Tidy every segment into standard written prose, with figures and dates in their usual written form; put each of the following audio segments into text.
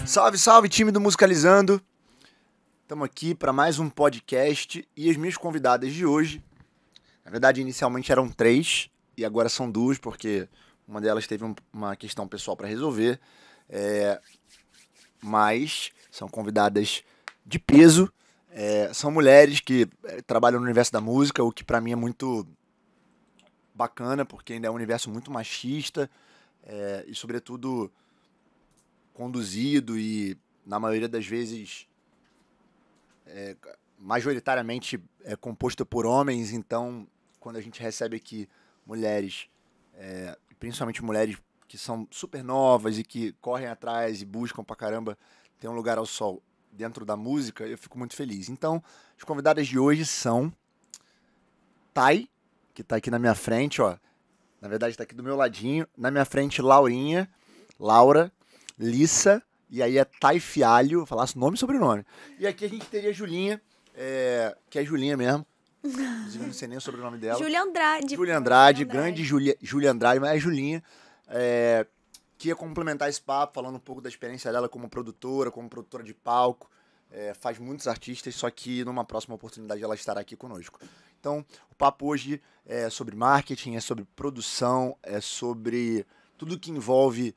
Salve, salve, time do Musicalizando. Estamos aqui para mais um podcast e as minhas convidadas de hoje, na verdade, inicialmente eram 3 e agora são 2, porque uma delas teve uma questão pessoal para resolver, mas são convidadas de peso, são mulheres que trabalham no universo da música, o que para mim é muito bacana, porque ainda é um universo muito machista e, sobretudo, conduzido e, na maioria das vezes, majoritariamente composto por homens. Então, quando a gente recebe aqui mulheres, principalmente mulheres que são super novas e que correm atrás e buscam pra caramba ter um lugar ao sol dentro da música, eu fico muito feliz. Então, as convidadas de hoje são Thay, que tá aqui na minha frente, ó. Na verdade, tá aqui do meu ladinho. Na minha frente, Laurinha, Laura, Lissa, e aí é Thay Fialho, falasse nome e sobrenome. E aqui a gente teria a Julinha, que é Julinha mesmo. Inclusive, não sei nem o sobrenome dela. Júlia Andrade. Júlia Andrade, grande Júlia Andrade, mas é Julinha. Que ia complementar esse papo, falando um pouco da experiência dela como produtora de palco. Faz muitos artistas, só que numa próxima oportunidade ela estará aqui conosco. Então, o papo hoje é sobre marketing, é sobre produção, é sobre tudo que envolve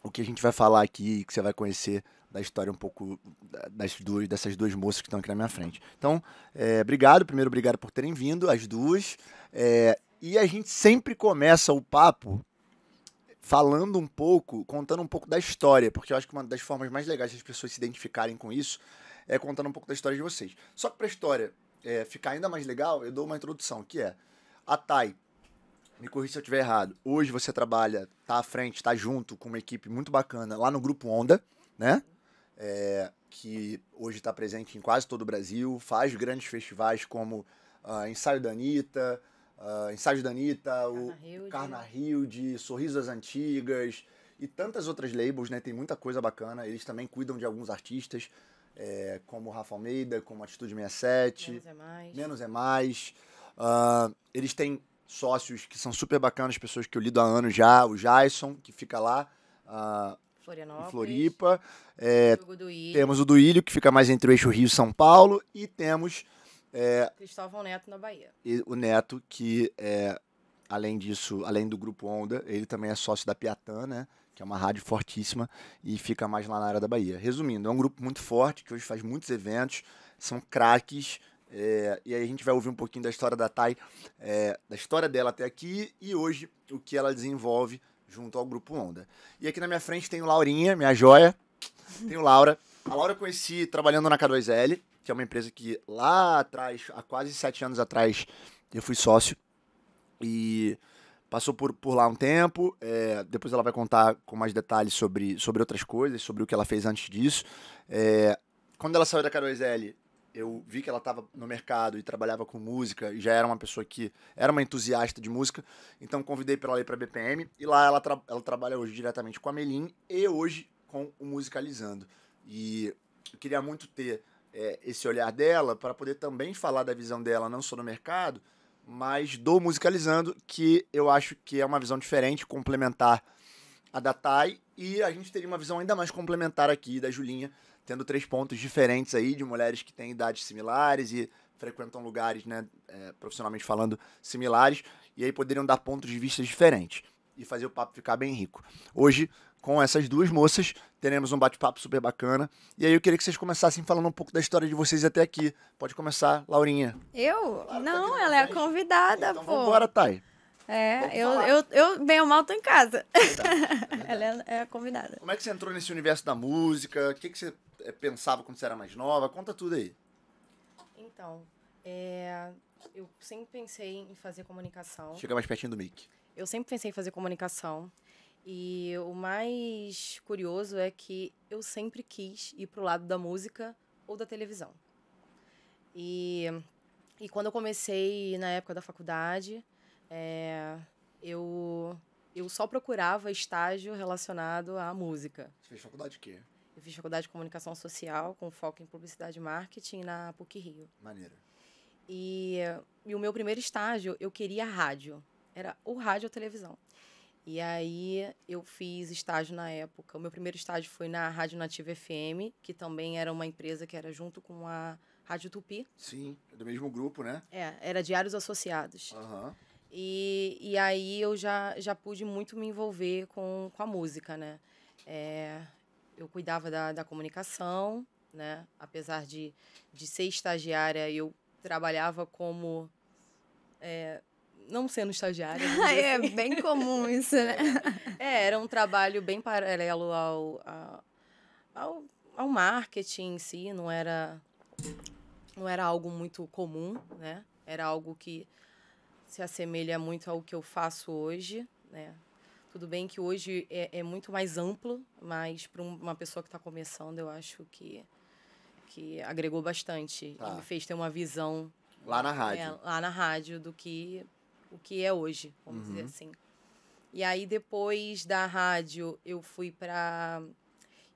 o que a gente vai falar aqui, que você vai conhecer da história um pouco dessas duas moças que estão aqui na minha frente. Então, obrigado por terem vindo, as duas. E a gente sempre começa o papo falando um pouco, contando um pouco da história, porque eu acho que uma das formas mais legais das pessoas se identificarem com isso é contando um pouco da história de vocês. Só que para a história ficar ainda mais legal, eu dou uma introdução, que é a Thay. Me corrija se eu estiver errado. Hoje você trabalha, tá à frente, tá junto com uma equipe muito bacana lá no Grupo Onda, né? Que hoje está presente em quase todo o Brasil, faz grandes festivais como Ensaio da Anitta, o Carna Hilde, Sorriso das Antigas e tantas outras labels, né? Tem muita coisa bacana. Eles também cuidam de alguns artistas, como Rafa Almeida, como Atitude 67, Menos é Mais. Eles têm sócios que são super bacanas, pessoas que eu lido há anos já, o Jason, que fica lá em Floripa. Temos o Duílio, que fica mais entre o eixo Rio e São Paulo, e temos Cristóvão Neto na Bahia. E o Neto, que além disso, além do Grupo Onda, ele também é sócio da Piatã, né? Que é uma rádio fortíssima e fica mais lá na área da Bahia. Resumindo, é um grupo muito forte, que hoje faz muitos eventos, são craques, e aí a gente vai ouvir um pouquinho da história da Thay, da história dela até aqui e hoje o que ela desenvolve junto ao Grupo Onda. E aqui na minha frente tem o Laurinha, minha joia, tem o Laura. A Laura eu conheci trabalhando na K2L, que é uma empresa que lá atrás, há quase 7 anos atrás, eu fui sócio e passou por lá um tempo. Depois ela vai contar com mais detalhes sobre outras coisas, sobre o que ela fez antes disso. Quando ela saiu da K2L, eu vi que ela estava no mercado e trabalhava com música e já era uma pessoa que era uma entusiasta de música, então convidei para ela ir para a BPM e lá ela trabalha hoje diretamente com a Melim e hoje com o Musicalizando. E eu queria muito ter esse olhar dela para poder também falar da visão dela, não só no mercado, mas do Musicalizando, que eu acho que é uma visão diferente, complementar a da Thay, e a gente teria uma visão ainda mais complementar aqui da Julinha, tendo 3 pontos diferentes aí, de mulheres que têm idades similares e frequentam lugares, né, profissionalmente falando, similares, e aí poderiam dar pontos de vista diferentes e fazer o papo ficar bem rico. Hoje, com essas duas moças, teremos um bate-papo super bacana. E aí eu queria que vocês começassem falando um pouco da história de vocês até aqui. Pode começar, Laurinha. Eu? Claro, Não, tá ela é a convidada, então pô. vambora, Thay. Eu bem ou mal tô em casa. Verdade. Ela é a convidada. Como é que você entrou nesse universo da música? O que você pensava quando você era mais nova? Conta tudo aí. Então, eu sempre pensei em fazer comunicação. Chega mais pertinho do mic. Eu sempre pensei em fazer comunicação. E o mais curioso é que eu sempre quis ir pro lado da música ou da televisão. E quando eu comecei na época da faculdade, eu só procurava estágio relacionado à música. Você fez faculdade de quê? Eu fiz faculdade de comunicação social com foco em publicidade e marketing na PUC-Rio. Maneiro. E o meu primeiro estágio, eu queria rádio. Era ou rádio ou televisão. E aí eu fiz estágio na época. O meu primeiro estágio foi na Rádio Nativa FM, que também era uma empresa que era junto com a Rádio Tupi. Sim, é do mesmo grupo, né? Era Diários Associados. Aham. E aí eu já pude muito me envolver com a música, né? Eu cuidava da comunicação, né? Apesar de ser estagiária, eu trabalhava como... não sendo estagiária. vamos dizer É assim. bem comum isso, né? Era um trabalho bem paralelo ao marketing em si, não era algo muito comum, né? Era algo que se assemelha muito ao que eu faço hoje, né? Tudo bem que hoje é muito mais amplo, mas para uma pessoa que está começando, eu acho que agregou bastante Tá. e me fez ter uma visão Lá na rádio. lá na rádio do que o que é hoje, vamos dizer assim. E aí, depois da rádio, eu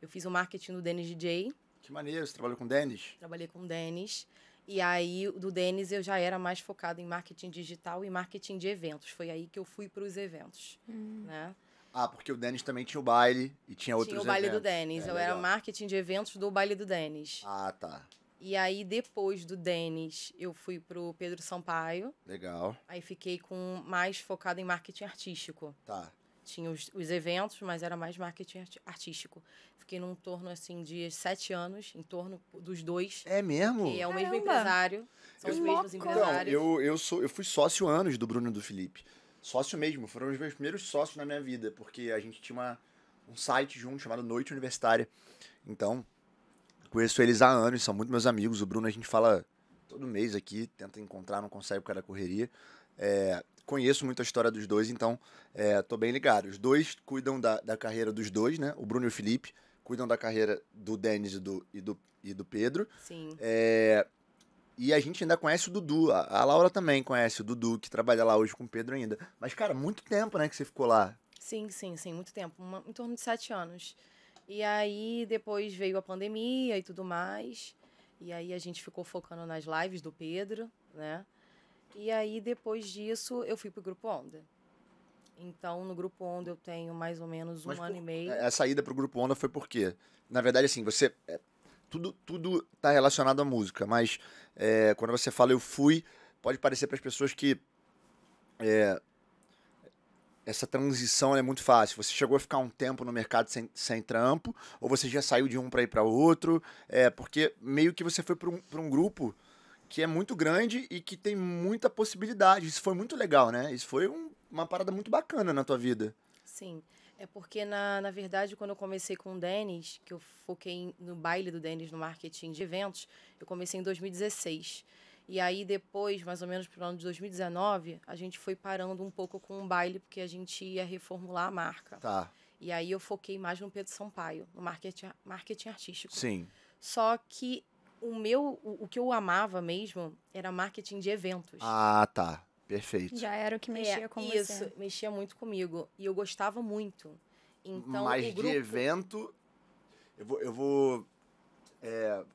fiz o marketing do Denis DJ, Que maneiro, você trabalhou com o Denis? trabalhei com o Denis. E aí, do Denis, eu já era mais focada em marketing digital e marketing de eventos. Foi aí que eu fui para os eventos, né? Ah, porque o Denis também tinha o baile e tinha outros Tinha o baile do eventos. Denis. Eu legal. era marketing de eventos do baile do Denis. Ah, tá. E aí, depois do Denis, eu fui pro Pedro Sampaio. Legal. Aí fiquei mais focada em marketing artístico. Tá. Tinha os eventos, mas era mais marketing artístico. Fiquei num torno, assim, de 7 anos, em torno dos dois. É mesmo? Que é o mesmo Caramba! empresário. São os mesmos Então, empresários. Eu fui sócio anos do Bruno e do Felipe. Sócio mesmo, foram os meus primeiros sócios na minha vida, porque a gente tinha um site junto chamado Noite Universitária. Então, conheço eles há anos, são muito meus amigos. O Bruno a gente fala todo mês aqui, tenta encontrar, não consegue por causa da correria. Conheço muito a história dos dois, então tô bem ligado. Os dois cuidam da carreira dos dois, né? O Bruno e o Felipe cuidam da carreira do Denis e do Pedro. Sim. E a gente ainda conhece o Dudu. A Laura também conhece o Dudu, que trabalha lá hoje com o Pedro ainda. Mas, cara, muito tempo, né, que você ficou lá. Sim, muito tempo. Em torno de 7 anos. E aí, depois veio a pandemia e tudo mais. E aí, a gente ficou focando nas lives do Pedro, né? E aí, depois disso, eu fui pro Grupo Onda. Então, no Grupo Onda, eu tenho mais ou menos um ano e meio. A saída pro Grupo Onda foi por quê? Na verdade, assim, você... tudo tá relacionado à música, mas quando você fala eu fui, pode parecer para as pessoas que essa transição é muito fácil. Você chegou a ficar um tempo no mercado sem trampo, ou você já saiu de um para ir para outro, porque meio que você foi para um grupo que é muito grande e que tem muita possibilidade. Isso foi muito legal, né? Isso foi uma parada muito bacana na tua vida. Sim. É porque, na verdade, quando eu comecei com o Denis, que eu foquei no baile do Denis, no marketing de eventos, eu comecei em 2016. E aí, depois, mais ou menos pro ano de 2019, a gente foi parando um pouco com o baile, porque a gente ia reformular a marca. Tá. E aí, eu foquei mais no Pedro Sampaio, no marketing artístico. Sim. Só que o que eu amava mesmo era marketing de eventos. Ah, tá. Perfeito. já era o que mexia com isso, você. mexia muito comigo. E eu gostava muito. Então, Mas o grupo... de evento, eu vou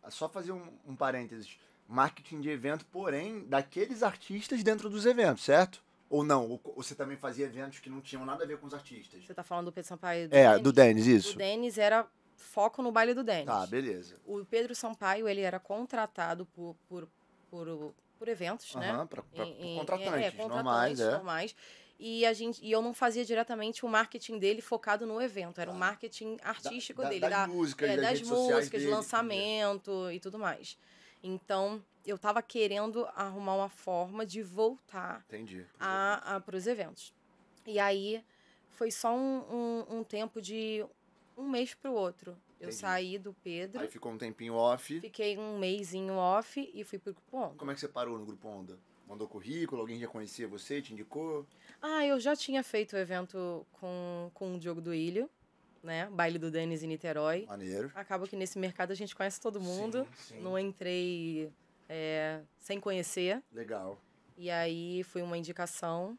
só fazer um parênteses. Marketing de evento, porém, daqueles artistas dentro dos eventos, certo? Ou não? Ou você também fazia eventos que não tinham nada a ver com os artistas? Você tá falando do Pedro Sampaio? Do Denis, isso. O Denis era foco no baile do Denis. Tá, beleza. O Pedro Sampaio, ele era contratado por eventos, né? Por contratantes, normais. E eu não fazia diretamente o marketing dele focado no evento. Era o marketing artístico dele. Das músicas, das das redes sociais músicas, de dele, lançamento e tudo mais. Então, eu tava querendo arrumar uma forma de voltar Entendi. para os eventos. E aí, foi só um tempo de um mês pro outro. Eu Entendi. saí do Pedro. Aí ficou um tempinho off. Fiquei um mêsinho off e fui pro Grupo Onda. Como é que você parou no Grupo Onda? Mandou currículo? Alguém já conhecia você? Te indicou? Eu já tinha feito o evento com o Diogo Duílio, né? Baile do Denis em Niterói. Maneiro. Acaba que nesse mercado a gente conhece todo mundo. Sim. Não entrei sem conhecer. Legal. E aí foi uma indicação.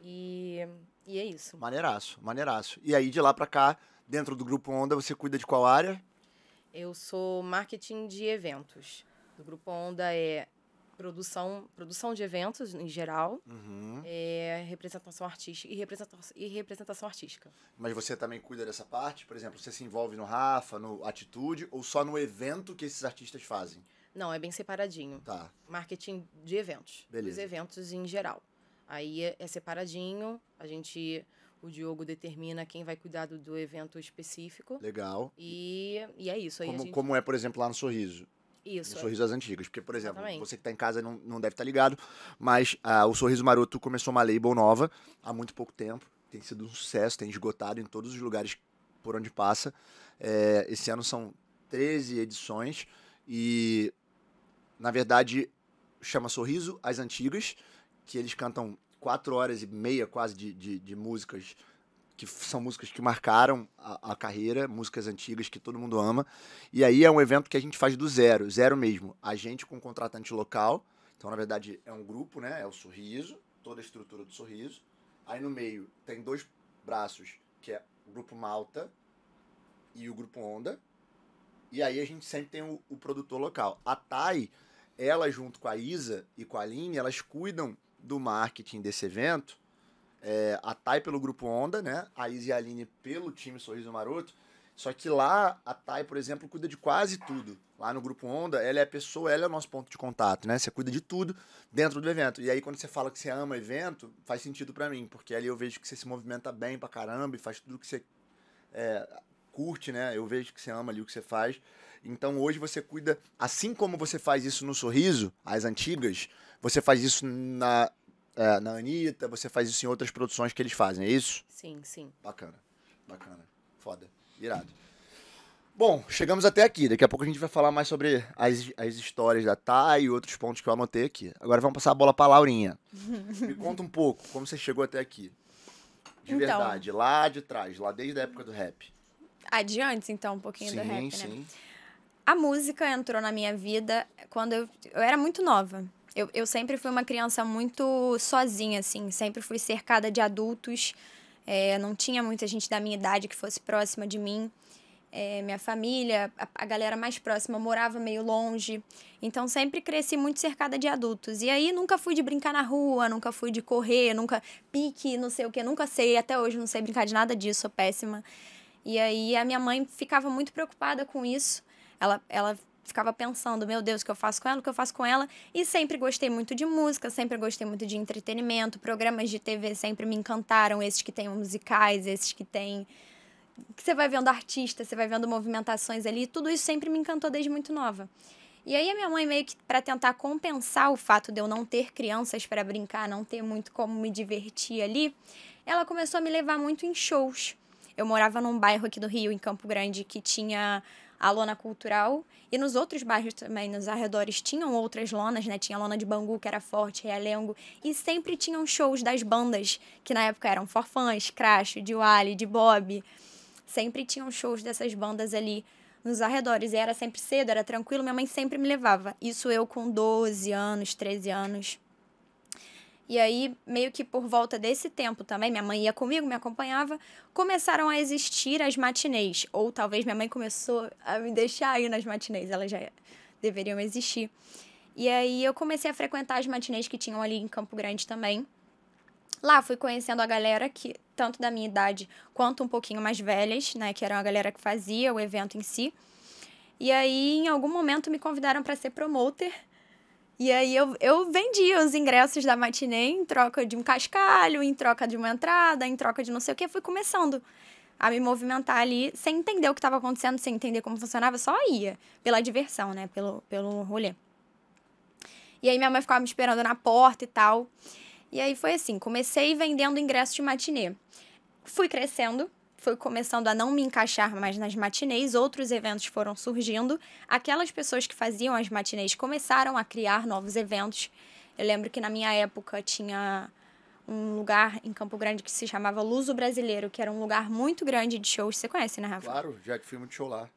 E é isso. Maneiraço, maneiraço. E aí, de lá pra cá, dentro do Grupo Onda, você cuida de qual área? Eu sou marketing de eventos. O Grupo Onda é produção de eventos em geral, Uhum. representação artística e representação artística. Mas você também cuida dessa parte? Por exemplo, você se envolve no Rafa, no Atitude, ou só no evento que esses artistas fazem? Não, é bem separadinho. Tá. Marketing de eventos. Beleza. Dos eventos em geral. Aí é separadinho, o Diogo determina quem vai cuidar do evento específico. Legal. E é isso. Aí Como é, por exemplo, lá no Sorriso. Isso. No Sorriso das Antigas. Porque, por exemplo, Exatamente. você que tá em casa não deve estar ligado, mas o Sorriso Maroto começou uma label nova há muito pouco tempo. Tem sido um sucesso, tem esgotado em todos os lugares por onde passa. Esse ano são 13 edições e, na verdade, chama Sorriso as Antigas, que eles cantam 4h30 quase de músicas, que são músicas que marcaram a carreira, músicas antigas que todo mundo ama. E aí é um evento que a gente faz do zero mesmo. A gente com um contratante local. Então, na verdade, é um grupo, né? É o Sorriso, toda a estrutura do Sorriso. Aí no meio tem 2 braços, que é o Grupo Malta e o Grupo Onda. E aí a gente sempre tem o produtor local. A Thay, ela junto com a Isa e com a Aline, elas cuidam do marketing desse evento. A Thay pelo Grupo Onda, né? A Isa e a Aline pelo time Sorriso Maroto. Só que lá, a Thay, por exemplo, cuida de quase tudo. Lá no Grupo Onda, ela é o nosso ponto de contato, né? Você cuida de tudo dentro do evento. E aí, quando você fala que você ama evento, faz sentido pra mim, porque ali eu vejo que você se movimenta bem pra caramba e faz tudo que você curte, né? Eu vejo que você ama ali o que você faz. Então, hoje você cuida, assim como você faz isso no Sorriso, as Antigas, você faz isso na Anitta, você faz isso em outras produções que eles fazem, é isso? Sim. Bacana. Foda. Irado. Bom, chegamos até aqui. Daqui a pouco a gente vai falar mais sobre as histórias da Thay e outros pontos que eu anotei aqui. Agora vamos passar a bola pra Laurinha. Me conta um pouco como você chegou até aqui. De verdade, lá de trás, lá desde a época do rap. Adiante, então, um pouquinho do rap, né? Sim. A música entrou na minha vida quando eu era muito nova. Eu sempre fui uma criança muito sozinha, assim. Sempre fui cercada de adultos. Não tinha muita gente da minha idade que fosse próxima de mim. Minha família, a galera mais próxima morava meio longe. Então, sempre cresci muito cercada de adultos. E aí, nunca fui de brincar na rua, nunca fui de correr, nunca pique, não sei o quê. Nunca sei, até hoje não sei brincar de nada disso, sou péssima. E aí, a minha mãe ficava muito preocupada com isso. Ela ficava pensando, meu Deus, o que eu faço com ela? E sempre gostei muito de música, sempre gostei muito de entretenimento. Programas de TV sempre me encantaram, esses que tem musicais, esses que tem... que você vai vendo artistas, você vai vendo movimentações ali. Tudo isso sempre me encantou desde muito nova. E aí a minha mãe, meio que para tentar compensar o fato de eu não ter crianças para brincar, não ter muito como me divertir ali, ela começou a me levar muito em shows. Eu morava num bairro aqui do Rio, em Campo Grande, que tinha a lona cultural. E nos outros bairros também, nos arredores, tinham outras lonas, né? Tinha a lona de Bangu, que era forte, Realengo. E sempre tinham shows das bandas, que na época eram Forfãs, Crash, de Wally, de Bob. Sempre tinham shows dessas bandas ali nos arredores. E era sempre cedo, era tranquilo, minha mãe sempre me levava. Isso eu com 12 anos, 13 anos. E aí, meio que por volta desse tempo também, minha mãe ia comigo, me acompanhava, começaram a existir as matinês. Ou talvez minha mãe começou a me deixar ir nas matinês, elas já deveriam existir. E aí eu comecei a frequentar as matinês que tinham ali em Campo Grande também. Lá fui conhecendo a galera que, tanto da minha idade quanto um pouquinho mais velhas, né, que era a galera que fazia o evento em si. E aí, em algum momento, me convidaram para ser promoter. E aí eu vendia os ingressos da matinê em troca de um cascalho, em troca de uma entrada, em troca de não sei o quê. Fui começando a me movimentar ali, sem entender o que estava acontecendo, sem entender como funcionava, só ia pela diversão, né, pelo rolê. E aí minha mãe ficava me esperando na porta e tal. E aí foi assim, comecei vendendo ingressos de matinê. Fui crescendo, fui começando a não me encaixar mais nas matinês, outros eventos foram surgindo. Aquelas pessoas que faziam as matinês começaram a criar novos eventos. Eu lembro que na minha época tinha um lugar em Campo Grande que se chamava Luso Brasileiro, que era um lugar muito grande de shows. Você conhece, né, Rafa? Claro, já que fui muito show lá.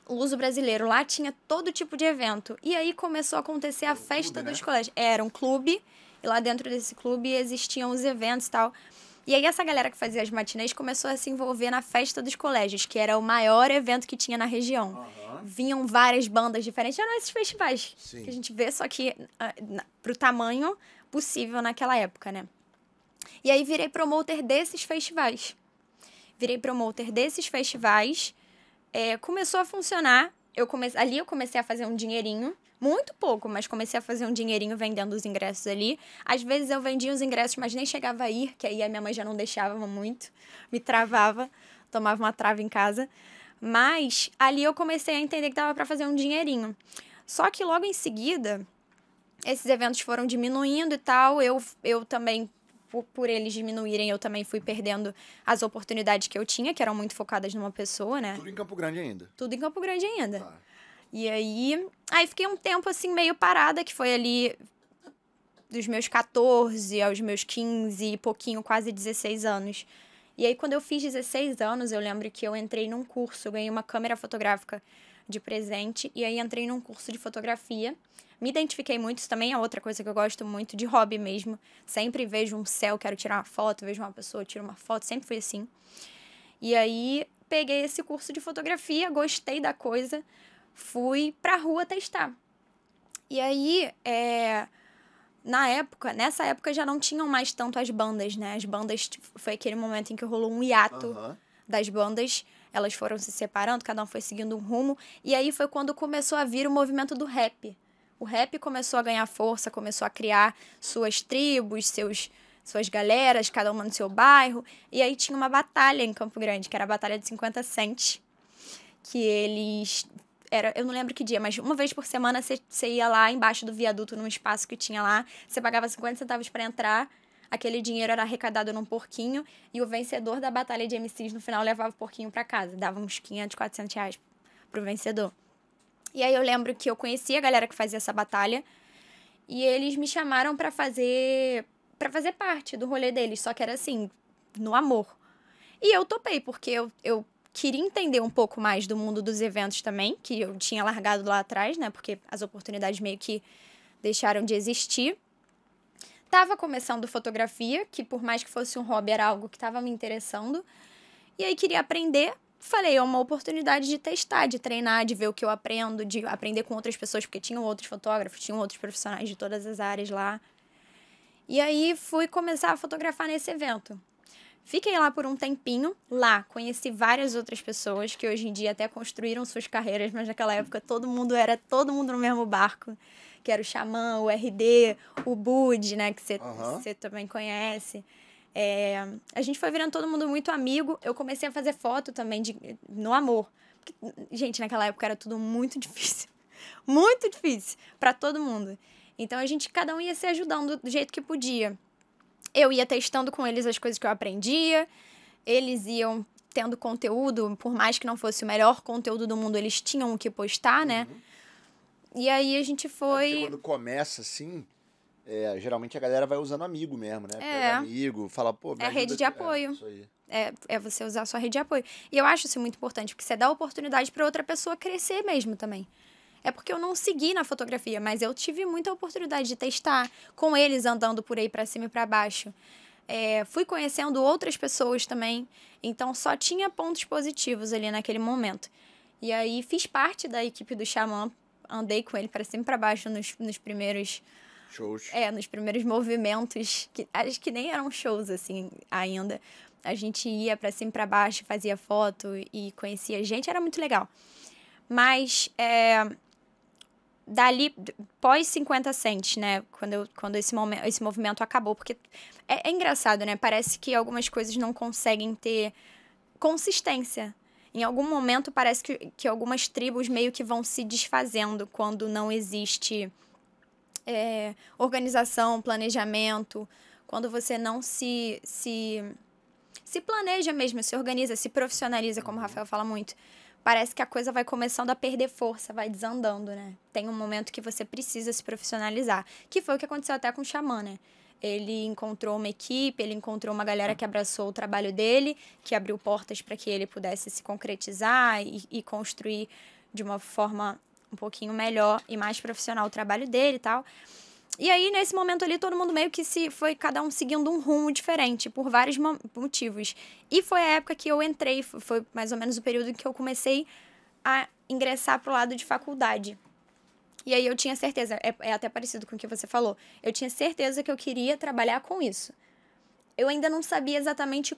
Luso Brasileiro, lá tinha todo tipo de evento. E aí começou a acontecer a festa dos colégios. Era um clube, e lá dentro desse clube existiam os eventos e tal. E aí essa galera que fazia as matinês começou a se envolver na festa dos colégios, que era o maior evento que tinha na região. Vinham várias bandas diferentes, eram esses festivais que a gente vê, só que pro tamanho possível naquela época, né? E aí virei promoter desses festivais. Começou a funcionar. Ali eu comecei a fazer um dinheirinho. Muito pouco, mas comecei a fazer um dinheirinho vendendo os ingressos ali. Às vezes eu vendia os ingressos, mas nem chegava a ir, que aí a minha mãe já não deixava muito. Me travava, tomava uma trava em casa. Mas ali eu comecei a entender que dava para fazer um dinheirinho. Só que logo em seguida, esses eventos foram diminuindo e tal. Eu também, por eles diminuírem, eu também fui perdendo as oportunidades que eu tinha, que eram muito focadas numa pessoa, né? Tudo em Campo Grande ainda? Tudo em Campo Grande ainda. Tá. E aí fiquei um tempo, assim, meio parada, que foi ali dos meus 14 aos meus 15 e pouquinho, quase 16 anos. E aí, quando eu fiz 16 anos, eu lembro que eu entrei num curso, eu ganhei uma câmera fotográfica de presente, e aí entrei num curso de fotografia. Me identifiquei muito, isso também é outra coisa que eu gosto muito, de hobby mesmo. Sempre vejo um céu, quero tirar uma foto, vejo uma pessoa, tiro uma foto, sempre foi assim. E aí, peguei esse curso de fotografia, gostei da coisa, fui pra rua testar. E aí, nessa época já não tinham mais tanto as bandas, né? As bandas, foi aquele momento em que rolou um hiato das bandas. Elas foram se separando, cada um foi seguindo um rumo. E aí foi quando começou a vir o movimento do rap. O rap começou a ganhar força, começou a criar suas tribos, suas galeras, cada uma no seu bairro. E aí tinha uma batalha em Campo Grande, que era a Batalha de 50 Cent, que eles... eu não lembro que dia, mas uma vez por semana você ia lá embaixo do viaduto, num espaço que tinha lá, você pagava 50 centavos para entrar, aquele dinheiro era arrecadado num porquinho, e o vencedor da batalha de MCs no final levava o porquinho para casa, dava uns 500, 400 reais pro vencedor. E aí eu lembro que eu conhecia a galera que fazia essa batalha, e eles me chamaram para fazer parte do rolê deles, só que era assim, no amor. E eu topei, porque eu queria entender um pouco mais do mundo dos eventos também, que eu tinha largado lá atrás, né? Porque as oportunidades meio que deixaram de existir. Tava começando fotografia, que por mais que fosse um hobby, era algo que estava me interessando. E aí queria aprender. Falei, é uma oportunidade de testar, de treinar, de ver o que eu aprendo, de aprender com outras pessoas, porque tinham outros fotógrafos, tinham outros profissionais de todas as áreas lá. E aí fui começar a fotografar nesse evento. Fiquei lá por um tempinho, conheci várias outras pessoas que hoje em dia até construíram suas carreiras, mas naquela época todo mundo no mesmo barco, que era o Xamã, o RD, o Bud, né, que você também conhece. A gente foi virando todo mundo muito amigo, eu comecei a fazer foto também no amor. Porque, gente, naquela época era tudo muito difícil para todo mundo. Então cada um ia se ajudando do jeito que podia. Eu ia testando com eles as coisas que eu aprendia, eles iam tendo conteúdo, por mais que não fosse o melhor conteúdo do mundo, eles tinham o que postar, né? E aí a gente foi... Porque quando começa assim, geralmente a galera vai usando amigo mesmo, né? Pega amigo, fala, pô, me ajuda rede de apoio. Isso aí. É você usar a sua rede de apoio. E eu acho isso muito importante, porque você dá oportunidade para outra pessoa crescer mesmo também. É porque eu não segui na fotografia, mas eu tive muita oportunidade de testar com eles andando por aí para cima e para baixo. Fui conhecendo outras pessoas também, então só tinha pontos positivos ali naquele momento. E aí fiz parte da equipe do Xamã, andei com ele para cima e para baixo nos primeiros... shows. Nos primeiros movimentos, que acho que nem eram shows assim ainda. A gente ia para cima e para baixo, fazia foto e conhecia gente, era muito legal. Mas... dali, pós 50 Cent, né, quando esse movimento acabou, porque é engraçado, né, parece que algumas coisas não conseguem ter consistência. Em algum momento parece que algumas tribos meio que vão se desfazendo quando não existe organização, planejamento, quando você não se planeja mesmo, se organiza, se profissionaliza, como o Rafael fala muito. Parece que a coisa vai começando a perder força, vai desandando, né? Tem um momento que você precisa se profissionalizar, que foi o que aconteceu até com o Xamã, né? Ele encontrou uma equipe, ele encontrou uma galera que abraçou o trabalho dele, que abriu portas para que ele pudesse se concretizar e construir de uma forma um pouquinho melhor e mais profissional o trabalho dele e tal. E aí, nesse momento ali, todo mundo meio que foi cada um seguindo um rumo diferente, por vários motivos. E foi a época que eu entrei, foi mais ou menos o período em que eu comecei a ingressar pro lado de faculdade. E aí eu tinha certeza, é até parecido com o que você falou, eu tinha certeza que eu queria trabalhar com isso. Eu ainda não sabia exatamente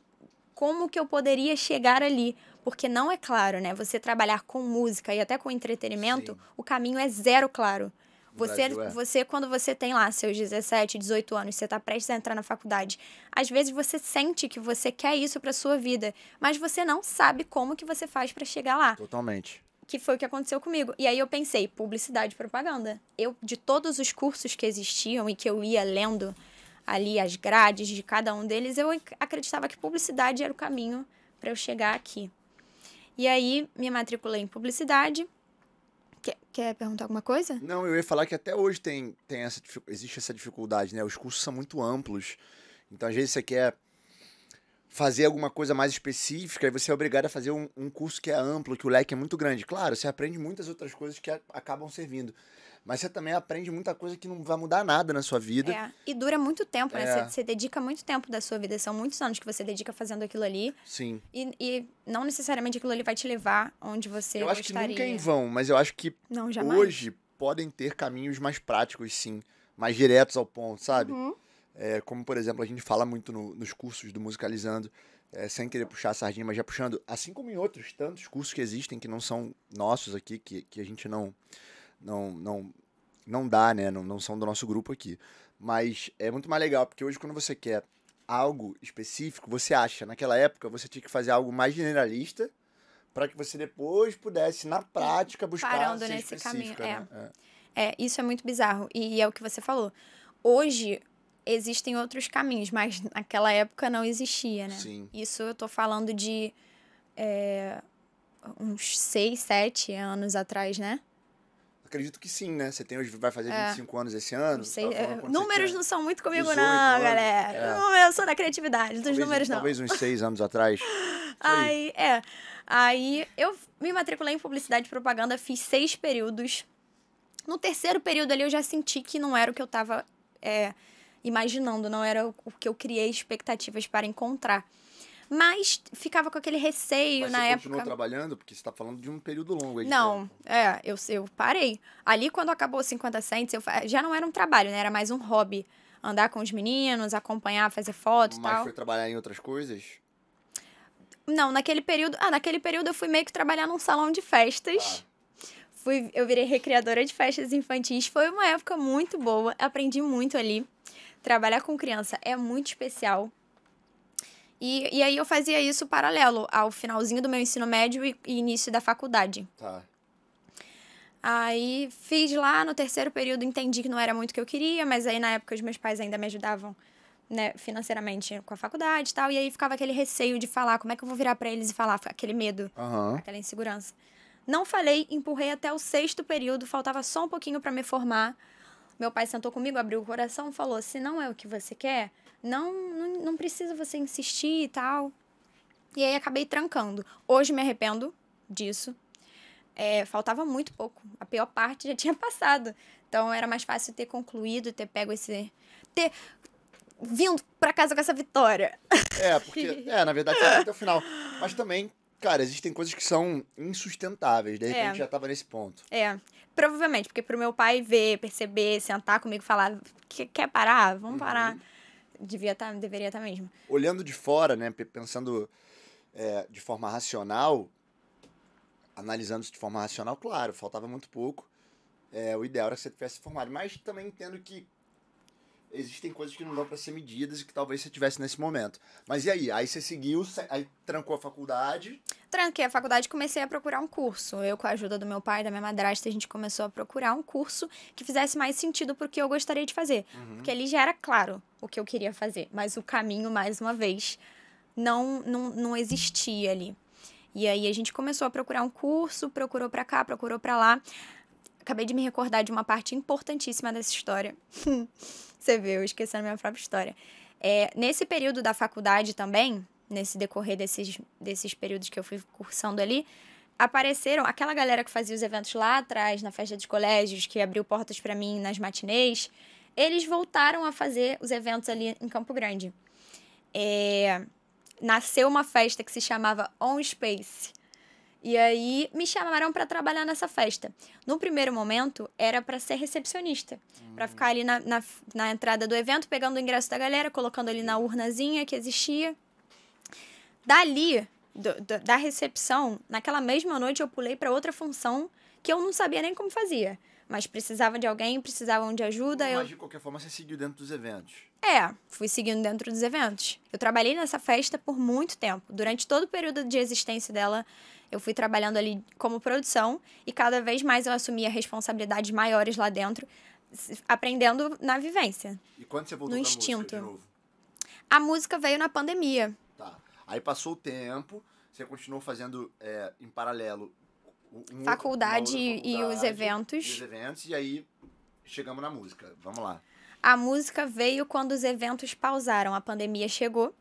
como que eu poderia chegar ali, porque não é claro, né? Você trabalhar com música e até com entretenimento, Sim. o caminho é zero claro. Brasil é. Você, quando você tem lá seus 17, 18 anos, você tá prestes a entrar na faculdade, às vezes você sente que você quer isso pra sua vida, mas você não sabe como que você faz pra chegar lá. Totalmente. Que foi o que aconteceu comigo. E aí eu pensei, publicidade e propaganda. De todos os cursos que existiam e que eu ia lendo ali as grades de cada um deles, eu acreditava que publicidade era o caminho pra eu chegar aqui. E aí me matriculei em publicidade. Quer perguntar alguma coisa? Não, eu ia falar que até hoje existe essa dificuldade, né? Os cursos são muito amplos. Então, às vezes, você quer fazer alguma coisa mais específica e você é obrigado a fazer um curso que é amplo, que o leque é muito grande. Claro, você aprende muitas outras coisas que acabam servindo. Mas você também aprende muita coisa que não vai mudar nada na sua vida. E dura muito tempo, né? É. Você dedica muito tempo da sua vida. São muitos anos que você dedica fazendo aquilo ali. Sim. E não necessariamente aquilo ali vai te levar onde você Eu acho gostaria. que nunca é em vão, mas eu acho que Não, jamais. hoje podem ter caminhos mais práticos, sim. Mais diretos ao ponto, sabe? Uhum. Como, por exemplo, a gente fala muito nos cursos do Musicalizando, sem querer puxar a sardinha, mas já puxando, assim como em outros tantos cursos que existem que não são nossos aqui, que a gente não dá, né? Não são do nosso grupo aqui. Mas é muito mais legal, porque hoje quando você quer algo específico, você acha. Naquela época, você tinha que fazer algo mais generalista para que você depois pudesse, na prática, buscar Parando ser nesse caminho. específica, né? Isso é muito bizarro. E é o que você falou. Hoje existem outros caminhos, mas naquela época não existia, né? Sim. Isso eu tô falando de uns 6, 7 anos atrás, né? Acredito que sim, né? Você vai fazer 25 anos esse ano. Números não são muito comigo, 18 não, anos, galera. Eu sou da criatividade, dos números não. Talvez uns 6 anos atrás. Aí eu me matriculei em publicidade e propaganda, fiz 6 períodos. No terceiro período ali eu já senti que não era o que eu tava imaginando, não era o que eu criei expectativas para encontrar. Mas ficava com aquele receio na época. Você continuou trabalhando? Porque você tá falando de um período longo aí de Não, tempo. eu parei. Ali, quando acabou 50 Cents, já não era um trabalho, né? Era mais um hobby. Andar com os meninos, acompanhar, fazer fotos e tal. Mas foi trabalhar em outras coisas? Não, naquele período eu fui meio que trabalhar num salão de festas. Eu virei recreadora de festas infantis. Foi uma época muito boa, aprendi muito ali. Trabalhar com criança é muito especial. E aí eu fazia isso paralelo ao finalzinho do meu ensino médio e início da faculdade. Tá. Aí fiz lá, no terceiro período entendi que não era muito o que eu queria, mas aí na época os meus pais ainda me ajudavam, né, financeiramente com a faculdade e tal, e aí ficava aquele receio de falar, como é que eu vou virar pra eles e falar, aquele medo, aquela insegurança. Não falei, empurrei até o 6º período, faltava só um pouquinho pra me formar. Meu pai sentou comigo, abriu o coração e falou, se não é o que você quer, não precisa você insistir e tal. E aí acabei trancando. Hoje me arrependo disso. Faltava muito pouco. A pior parte já tinha passado. Então era mais fácil ter concluído, ter pego ter vindo pra casa com essa vitória. Porque, na verdade, foi até o final. Mas também, cara, existem coisas que são insustentáveis. De repente já tava nesse ponto. Provavelmente, porque pro meu pai ver, perceber, sentar comigo e falar, quer parar? Vamos parar. Deveria estar mesmo. Olhando de fora, né, pensando de forma racional, analisando isso de forma racional, claro, faltava muito pouco. O ideal era que você tivesse formado. Mas também entendo que existem coisas que não dão para ser medidas e que talvez você tivesse nesse momento. Mas e aí? Aí você seguiu, aí trancou a faculdade? Tranquei a faculdade e comecei a procurar um curso. Eu, com a ajuda do meu pai e da minha madrasta, a gente começou a procurar um curso que fizesse mais sentido pro que eu gostaria de fazer. Porque ali já era claro o que eu queria fazer, mas o caminho, mais uma vez, não existia ali. E aí a gente começou a procurar um curso, procurou pra cá, procurou pra lá. Acabei de me recordar de uma parte importantíssima dessa história. Você vê, eu esqueci a minha própria história. Nesse período da faculdade também, nesse decorrer desses períodos que eu fui cursando ali, apareceram aquela galera que fazia os eventos lá atrás, na festa dos colégios, que abriu portas pra mim nas matinês. eles voltaram a fazer os eventos ali em Campo Grande. Nasceu uma festa que se chamava On Space. E aí me chamaram para trabalhar nessa festa. No primeiro momento, era para ser recepcionista. Para ficar ali na entrada do evento, pegando o ingresso da galera, colocando ali na urnazinha que existia. Dali, da recepção, naquela mesma noite eu pulei para outra função que eu não sabia nem como fazia. Mas precisava de alguém, precisavam de ajuda. Mas de qualquer forma você seguiu dentro dos eventos. Fui seguindo dentro dos eventos. Eu trabalhei nessa festa por muito tempo. Durante todo o período de existência dela, eu fui trabalhando ali como produção e cada vez mais eu assumia responsabilidades maiores lá dentro, aprendendo na vivência. E quando você voltou no pra instinto. música de novo? A música veio na pandemia. Tá. Aí passou o tempo, você continuou fazendo em paralelo faculdade e os eventos. E os eventos, e aí chegamos na música. Vamos lá. A música veio quando os eventos pausaram. A pandemia chegou,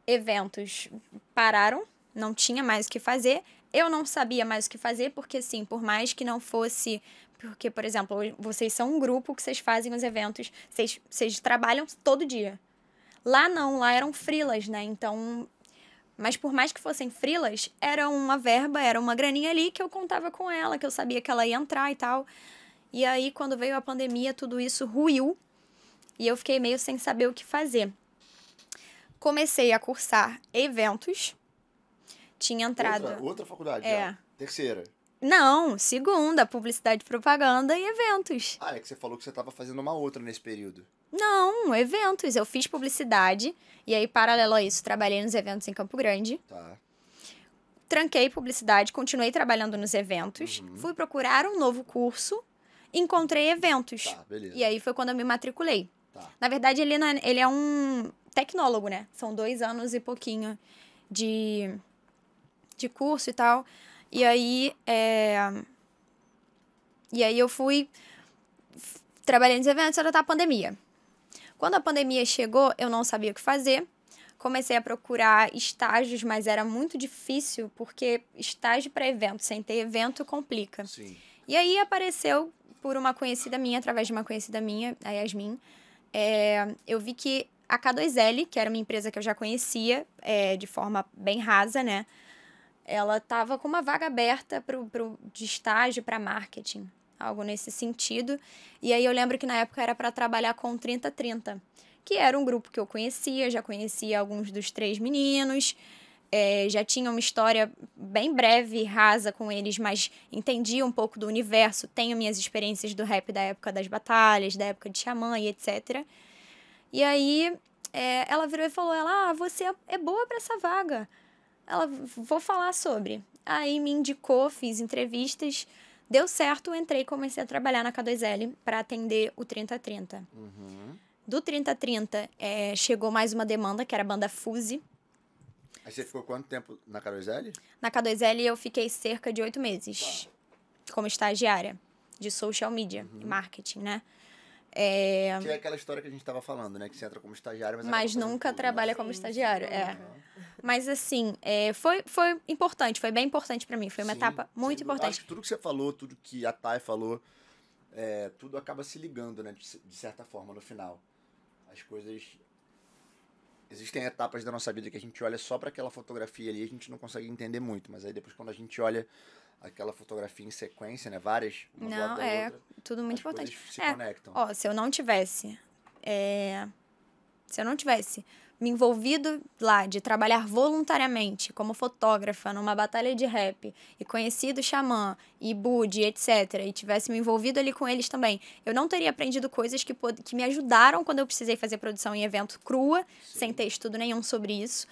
eventos pararam, não tinha mais o que fazer. Eu não sabia mais o que fazer, porque assim, por mais que não fosse... Porque, por exemplo, vocês são um grupo que vocês fazem os eventos, vocês trabalham todo dia. Lá não, lá eram freelas, né? Então... Mas por mais que fossem freelas, era uma verba, era uma graninha ali que eu contava com ela, que eu sabia que ela ia entrar e tal. E aí, quando veio a pandemia, tudo isso ruiu e eu fiquei meio sem saber o que fazer. Comecei a cursar eventos. Tinha entrado... Outra faculdade já? Terceira? Não, segunda, publicidade, propaganda e eventos. Ah, é que você falou que você estava fazendo uma outra nesse período. Não, eventos. Eu fiz publicidade e aí, paralelo a isso, trabalhei nos eventos em Campo Grande. Tá. Tranquei publicidade, continuei trabalhando nos eventos. Fui procurar um novo curso, encontrei eventos. Tá, beleza. E aí foi quando eu me matriculei. Tá. Na verdade, ele é um tecnólogo, né? São 2 anos e pouquinho de curso e tal. E aí eu fui trabalhando nos eventos até a pandemia. Quando a pandemia chegou, eu não sabia o que fazer. Comecei a procurar estágios, mas era muito difícil, porque estágio para evento, sem ter evento, complica. Sim. E aí apareceu, por uma conhecida minha, através de uma conhecida minha, a Yasmin, eu vi que a K2L, que era uma empresa que eu já conhecia, de forma bem rasa, né? Ela estava com uma vaga aberta de estágio para marketing, algo nesse sentido. E aí eu lembro que na época era para trabalhar com 3030, que era um grupo que eu conhecia, já conhecia alguns dos 3 meninos, já tinha uma história bem breve, rasa com eles, mas entendia um pouco do universo, tenho minhas experiências do rap da época das batalhas, da época de Xamã e etc. E aí ela virou e falou, você é boa para essa vaga. Ela, vou falar sobre. Aí me indicou, fiz entrevistas, deu certo, entrei e comecei a trabalhar na K2L para atender o 3030. Do 3030, chegou mais uma demanda, que era a banda Fuse. Aí você ficou quanto tempo na K2L? Na K2L eu fiquei cerca de 8 meses, como estagiária de social media e marketing, né? Que é aquela história que a gente estava falando, né? Que você entra como estagiário, mas nunca trabalha como estagiário. Mas assim, foi importante, foi bem importante para mim. Foi uma etapa muito importante. Acho que tudo que você falou, tudo que a Thay falou, tudo acaba se ligando, né? De certa forma, no final. As coisas... Existem etapas da nossa vida que a gente olha só para aquela fotografia ali e a gente não consegue entender muito. Mas aí depois, quando a gente olha aquela fotografia em sequência, né? Várias, uma do lado da outra, tudo muito importante. Se conectam. Se eu não tivesse me envolvido lá de trabalhar voluntariamente como fotógrafa numa batalha de rap e conhecido Xamã e Bud, etc., e tivesse me envolvido ali com eles também, eu não teria aprendido coisas que me ajudaram quando eu precisei fazer produção em evento crua, sem ter estudo nenhum sobre isso.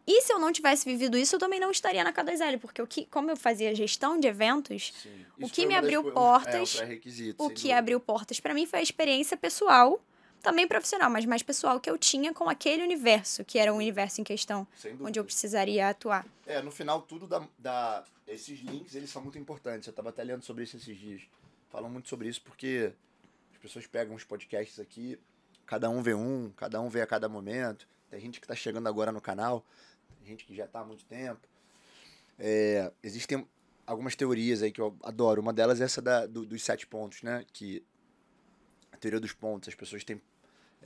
E se eu não tivesse vivido isso, eu também não estaria na K2L, porque como eu fazia gestão de eventos, o que me abriu portas, o que abriu portas para mim foi a experiência pessoal, também profissional, mas mais pessoal, que eu tinha com aquele universo, que era o universo em questão, onde eu precisaria atuar. No final, tudo esses links, eles são muito importantes. Eu estava até lendo sobre isso esses dias. Falam muito sobre isso porque as pessoas pegam os podcasts aqui, cada um vê a cada momento. Tem gente que está chegando agora no canal, tem gente que já está há muito tempo. Existem algumas teorias aí que eu adoro. Uma delas é essa dos 7 pontos, né? Que teoria dos pontos. As pessoas têm,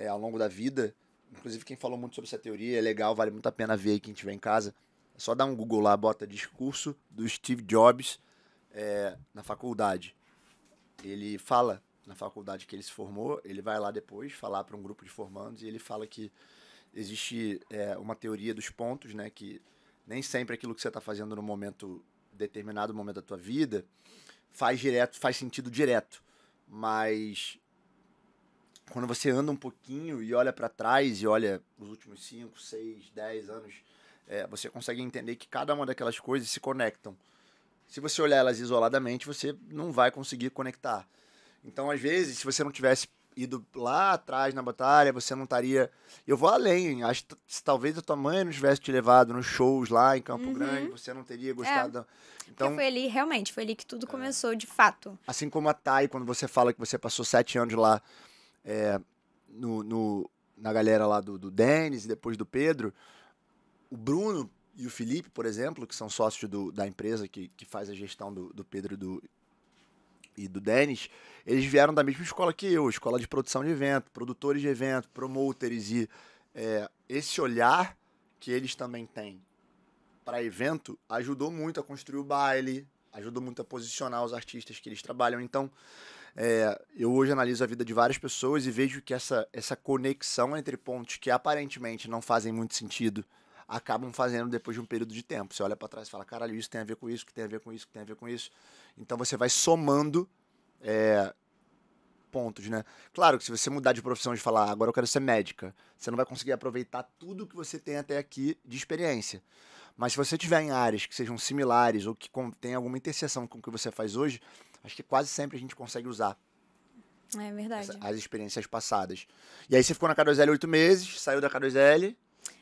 ao longo da vida, inclusive quem falou muito sobre essa teoria, é legal, vale muito a pena ver aí quem estiver em casa. É só dar um Google lá, bota discurso do Steve Jobs na faculdade. Ele fala na faculdade que ele se formou, ele vai lá depois falar para um grupo de formandos e ele fala que existe uma teoria dos pontos, né, que nem sempre aquilo que você está fazendo no momento, determinado momento da tua vida, faz sentido direto, mas quando você anda um pouquinho e olha para trás e olha os últimos 5, 6, 10 anos, você consegue entender que cada uma daquelas coisas se conectam. Se você olhar elas isoladamente, você não vai conseguir conectar. Então, às vezes, se você não tivesse ido lá atrás na batalha, você não estaria... Eu vou além, acho que se talvez a tua mãe não tivesse te levado nos shows lá em Campo Grande, você não teria gostado. Então, foi ali, realmente, foi ali que tudo começou, de fato. Assim como a Thay, quando você fala que você passou 7 anos lá na galera lá do Denis e depois do Pedro, o Bruno e o Felipe, por exemplo, que são sócios da empresa que faz a gestão do Pedro e do Denis, eles vieram da mesma escola que eu, escola de produção de evento, produtores de evento, promoters, e esse olhar que eles também têm para evento ajudou muito a construir o baile, ajudou muito a posicionar os artistas que eles trabalham. Então, eu hoje analiso a vida de várias pessoas e vejo que essa conexão entre pontos que aparentemente não fazem muito sentido acabam fazendo depois de um período de tempo. Você olha para trás e fala, caralho, isso tem a ver com isso, que tem a ver com isso, que tem a ver com isso. Então você vai somando pontos, né? Claro que se você mudar de profissão e falar, agora eu quero ser médica, você não vai conseguir aproveitar tudo que você tem até aqui de experiência. Mas se você tiver em áreas que sejam similares ou que tenham alguma interseção com o que você faz hoje, acho que quase sempre a gente consegue usar É verdade. as experiências passadas. E aí você ficou na K2L 8 meses, saiu da K2L...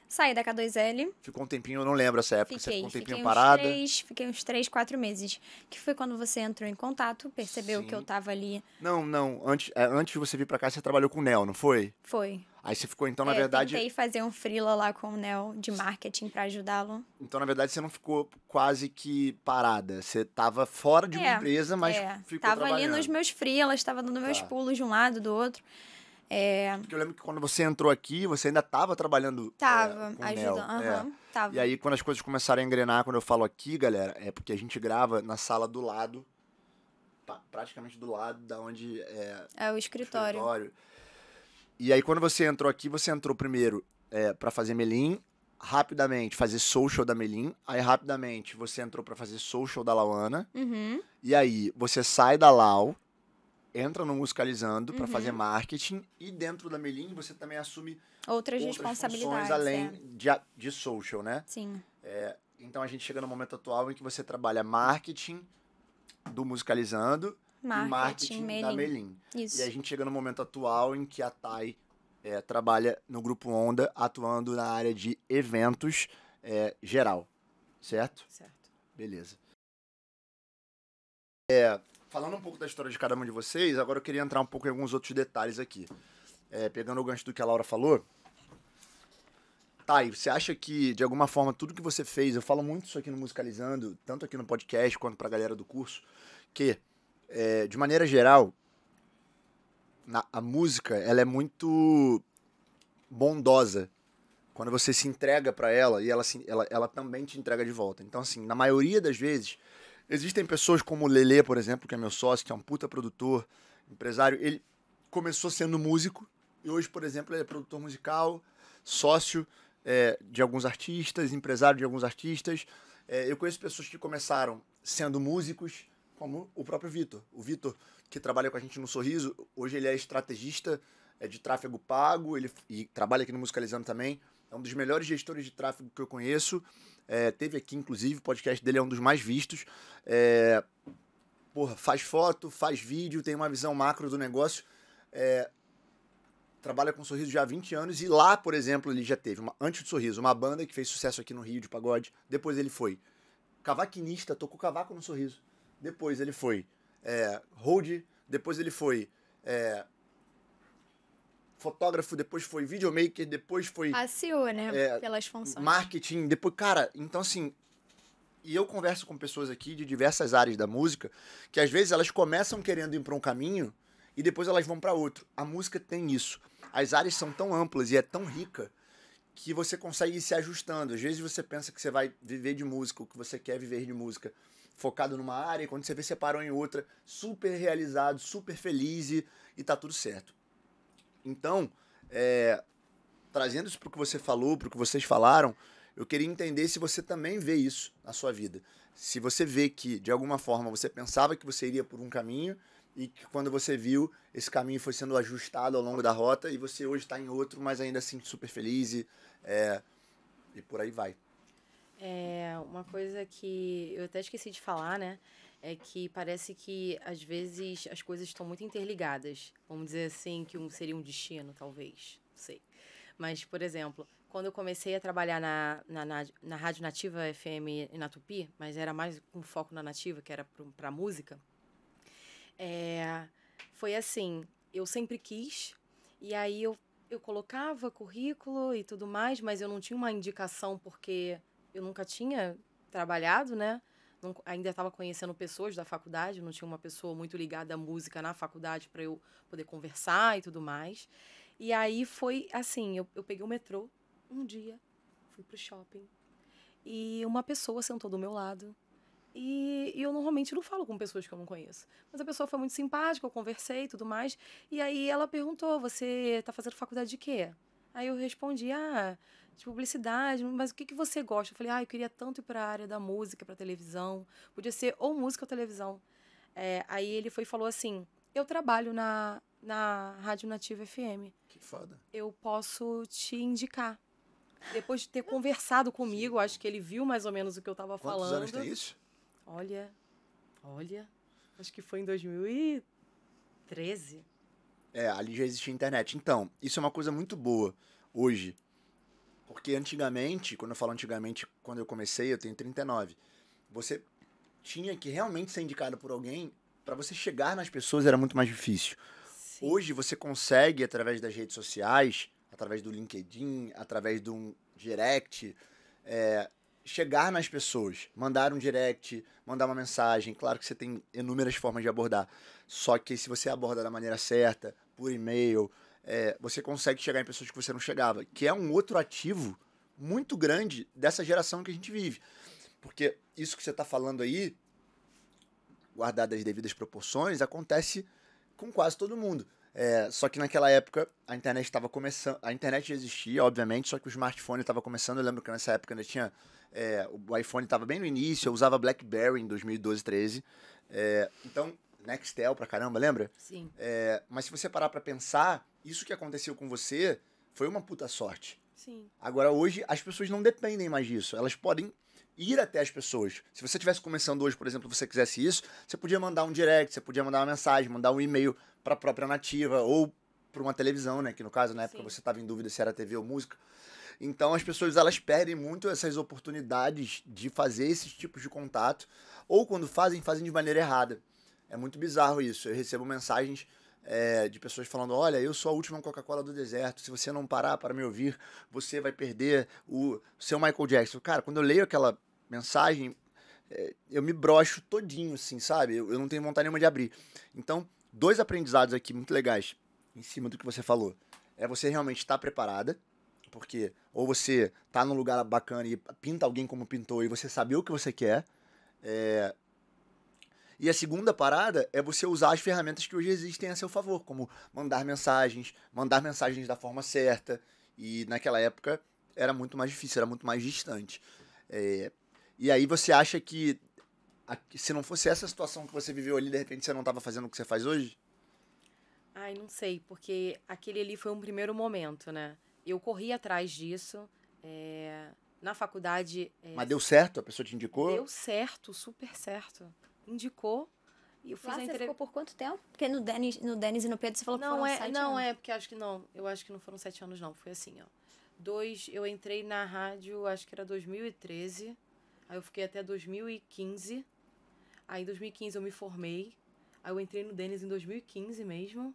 Saí da K2L. Ficou um tempinho, eu não lembro essa época. Você ficou um tempinho fiquei parada? Fiquei uns 3, 4 meses. Que foi quando você entrou em contato, percebeu que eu tava ali. Não. Antes de você vir pra cá, você trabalhou com o Nel, não foi? Foi. Aí você ficou, então, na verdade... Eu tentei fazer um freela lá com o Nel de marketing pra ajudá-lo. Então, na verdade, você não ficou quase que parada. Você tava fora de uma empresa, mas ficou tava trabalhando. ali nos meus freelas, tava dando meus pulos de um lado, do outro. Porque eu lembro que quando você entrou aqui, você ainda tava trabalhando Tava, com o Nel. Tava. E aí, quando as coisas começaram a engrenar, quando eu falo aqui, galera, é porque a gente grava na sala do lado, praticamente do lado da onde é o escritório. E aí, quando você entrou aqui, você entrou primeiro pra fazer Melim, rapidamente fazer social da Melim, aí rapidamente você entrou pra fazer social da Lauana, e aí você sai da Lau, entra no Musicalizando para fazer marketing, e dentro da Melim você também assume outras responsabilidades, além de social, né? Sim. Então a gente chega no momento atual em que você trabalha marketing do Musicalizando e marketing da Melim. Isso. E a gente chega no momento atual em que a Thay trabalha no Grupo Onda, atuando na área de eventos geral, certo? Certo. Beleza. Falando um pouco da história de cada um de vocês, agora eu queria entrar um pouco em alguns outros detalhes aqui. Pegando o gancho do que a Laura falou, Thay, você acha que, de alguma forma, tudo que você fez, eu falo muito isso aqui no Musicalizando, tanto aqui no podcast quanto pra galera do curso, que, de maneira geral, a música, ela é muito bondosa quando você se entrega pra ela e ela também te entrega de volta. Então, assim, na maioria das vezes... Existem pessoas como o Lelê, por exemplo, que é meu sócio, que é um puta produtor, empresário. Ele começou sendo músico e hoje, por exemplo, ele é produtor musical, sócio de alguns artistas, empresário de alguns artistas. Eu conheço pessoas que começaram sendo músicos, como o próprio Vitor. O Vitor, que trabalha com a gente no Sorriso, hoje ele é estrategista de tráfego pago e trabalha aqui no Musicalizando também. É um dos melhores gestores de tráfego que eu conheço. Teve aqui, inclusive, o podcast dele é um dos mais vistos. Faz foto, faz vídeo, tem uma visão macro do negócio. Trabalha com Sorriso já há 20 anos. E lá, por exemplo, ele já teve, antes do Sorriso, uma banda que fez sucesso aqui no Rio de pagode. Depois ele foi cavaquinista, tocou cavaco no Sorriso. Depois ele foi hold. Depois ele foi... fotógrafo, depois foi videomaker, depois foi... CEO, né? Pelas funções. Marketing, depois... Cara, então assim... E eu converso com pessoas aqui de diversas áreas da música, que às vezes elas começam querendo ir para um caminho e depois elas vão para outro. A música tem isso. As áreas são tão amplas e é tão rica que você consegue ir se ajustando. Às vezes você pensa que você vai viver de música, ou que você quer viver de música focado numa área, e quando você vê, você parou em outra, super realizado, super feliz e tá tudo certo. Então, trazendo isso pro que você falou, pro que vocês falaram, eu queria entender se você também vê isso na sua vida. Se você vê que, de alguma forma, você pensava que você iria por um caminho e que quando você viu, esse caminho foi sendo ajustado ao longo da rota e você hoje está em outro, mas ainda assim super feliz e por aí vai. Uma coisa que eu até esqueci de falar, né? É que parece que, às vezes, as coisas estão muito interligadas. Vamos dizer assim, que seria um destino, talvez. Não sei. Mas, por exemplo, quando eu comecei a trabalhar na Rádio Nativa FM na Tupi, mas era mais com foco na Nativa, que era para música, foi assim, eu sempre quis, e aí eu colocava currículo e tudo mais, mas eu não tinha uma indicação porque eu nunca tinha trabalhado, né? Ainda estava conhecendo pessoas da faculdade, não tinha uma pessoa muito ligada à música na faculdade para eu poder conversar e tudo mais. E aí foi assim, eu peguei o metrô um dia, fui pro shopping e uma pessoa sentou do meu lado. E eu normalmente não falo com pessoas que eu não conheço. Mas a pessoa foi muito simpática, eu conversei e tudo mais. E aí ela perguntou, você tá fazendo faculdade de quê? Aí eu respondi, de publicidade, mas o que você gosta? Eu falei, eu queria tanto ir para a área da música, para televisão. Podia ser ou música ou televisão. Aí ele foi e falou assim, eu trabalho na Rádio Nativa FM. Que foda. Eu posso te indicar. Depois de ter conversado comigo, acho que ele viu mais ou menos o que eu tava falando. Quantos anos tem isso? Olha, acho que foi em 2013. Ali já existia internet. Então, isso é uma coisa muito boa hoje. Porque antigamente, quando eu falo antigamente, quando eu comecei, eu tenho 39, você tinha que realmente ser indicado por alguém, para você chegar nas pessoas era muito mais difícil. Sim. Hoje você consegue, através das redes sociais, através do LinkedIn, através de um direct, chegar nas pessoas, mandar um direct, mandar uma mensagem. Claro que você tem inúmeras formas de abordar, só que se você aborda da maneira certa, por e-mail, você consegue chegar em pessoas que você não chegava, que é um outro ativo muito grande dessa geração que a gente vive. Porque isso que você está falando aí, guardado as devidas proporções, acontece com quase todo mundo. Só que naquela época a internet estava começando, a internet já existia, obviamente, só que o smartphone estava começando. Eu lembro que nessa época ainda tinha, o iPhone estava bem no início, eu usava BlackBerry em 2012, 13. Então, Nextel pra caramba, lembra? Sim. Mas se você parar pra pensar, isso que aconteceu com você foi uma puta sorte. Sim. Agora, hoje, as pessoas não dependem mais disso. Elas podem ir até as pessoas. Se você estivesse começando hoje, por exemplo, você quisesse isso, você podia mandar um direct, você podia mandar uma mensagem, mandar um e-mail para a própria Nativa ou para uma televisão, né? Que no caso, na época, você estava em dúvida se era TV ou música. Então, as pessoas, elas perdem muito essas oportunidades de fazer esses tipos de contato, ou quando fazem de maneira errada. É muito bizarro isso. Eu recebo mensagens de pessoas falando, olha, eu sou a última Coca-Cola do deserto, se você não parar para me ouvir, você vai perder o seu Michael Jackson. Cara, quando eu leio aquela mensagem, eu me broxo todinho, assim, sabe? Eu não tenho vontade nenhuma de abrir. Então, 2 aprendizados aqui muito legais em cima do que você falou. Você realmente estar preparada, porque ou você tá num lugar bacana e pinta alguém como pintou e você saber o que você quer. E a segunda parada é você usar as ferramentas que hoje existem a seu favor, como mandar mensagens da forma certa. E naquela época era muito mais difícil, era muito mais distante. E aí você acha que se não fosse essa situação que você viveu ali, de repente você não estava fazendo o que você faz hoje? Não sei, porque aquele ali foi um primeiro momento, né? Eu corri atrás disso. Na faculdade... Mas deu certo? A pessoa te indicou? Deu certo, super certo. Indicou. E eu fiz Lá a você entrevista. ficou por quanto tempo? Porque no Denis e no Pedro você falou que foram 7 anos. Porque acho que não. Eu acho que não foram 7 anos, não. Foi assim, ó. Eu entrei na rádio, acho que era 2013. Aí eu fiquei até 2015. Aí em 2015 eu me formei. Aí eu entrei no Denis em 2015 mesmo.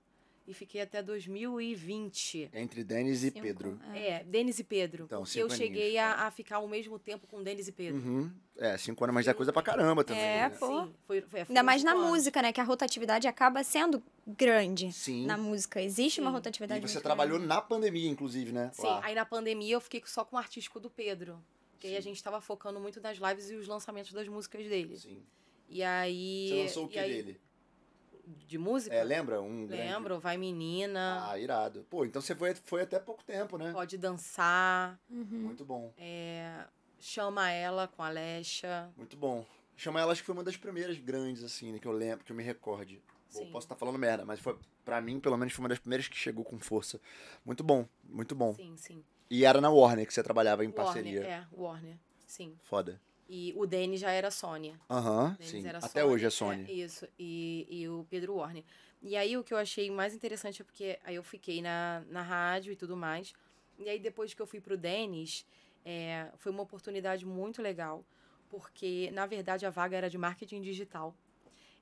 e fiquei até 2020. Entre Denis e 5, Pedro. Denis e Pedro. Então, Porque eu 5 cheguei aninhos. a ficar ao mesmo tempo com Denis e Pedro. Uhum. 5 anos, mas é coisa pra caramba também. É, né? pô. Sim, foi Ainda mais na 5 anos. música, né? Que a rotatividade acaba sendo grande Sim. na música. Existe uma Sim. E rotatividade você muito trabalhou grande. na pandemia, inclusive, né? Sim, Lá. aí na pandemia eu fiquei só com o artístico do Pedro. Porque aí a Sim. gente tava focando muito nas lives e os lançamentos das músicas dele. Sim. E aí... Você lançou o e que aí- dele? De música? Lembra? Um grande... Lembro, Vai Menina, Ah, irado. Pô, então você foi até pouco tempo, né? Pode Dançar, Muito bom. Chama Ela com a Alexa. Muito bom. Chama Ela, acho que foi uma das primeiras grandes, assim, né? Que eu lembro, que eu me recorde. Bom, Sim. posso estar falando merda, mas foi, pra mim, pelo menos, foi uma das primeiras que chegou com força. Muito bom, muito bom. Sim, sim. E era na Warner que você trabalhava em parceria. Warner, sim. Foda. E o Denis já era Sônia. Aham, Denis sim. era Até hoje é Sony. Isso, e o Pedro Warner. E aí o que eu achei mais interessante é porque aí eu fiquei na rádio e tudo mais. E aí depois que eu fui pro Denis, foi uma oportunidade muito legal, porque na verdade a vaga era de marketing digital.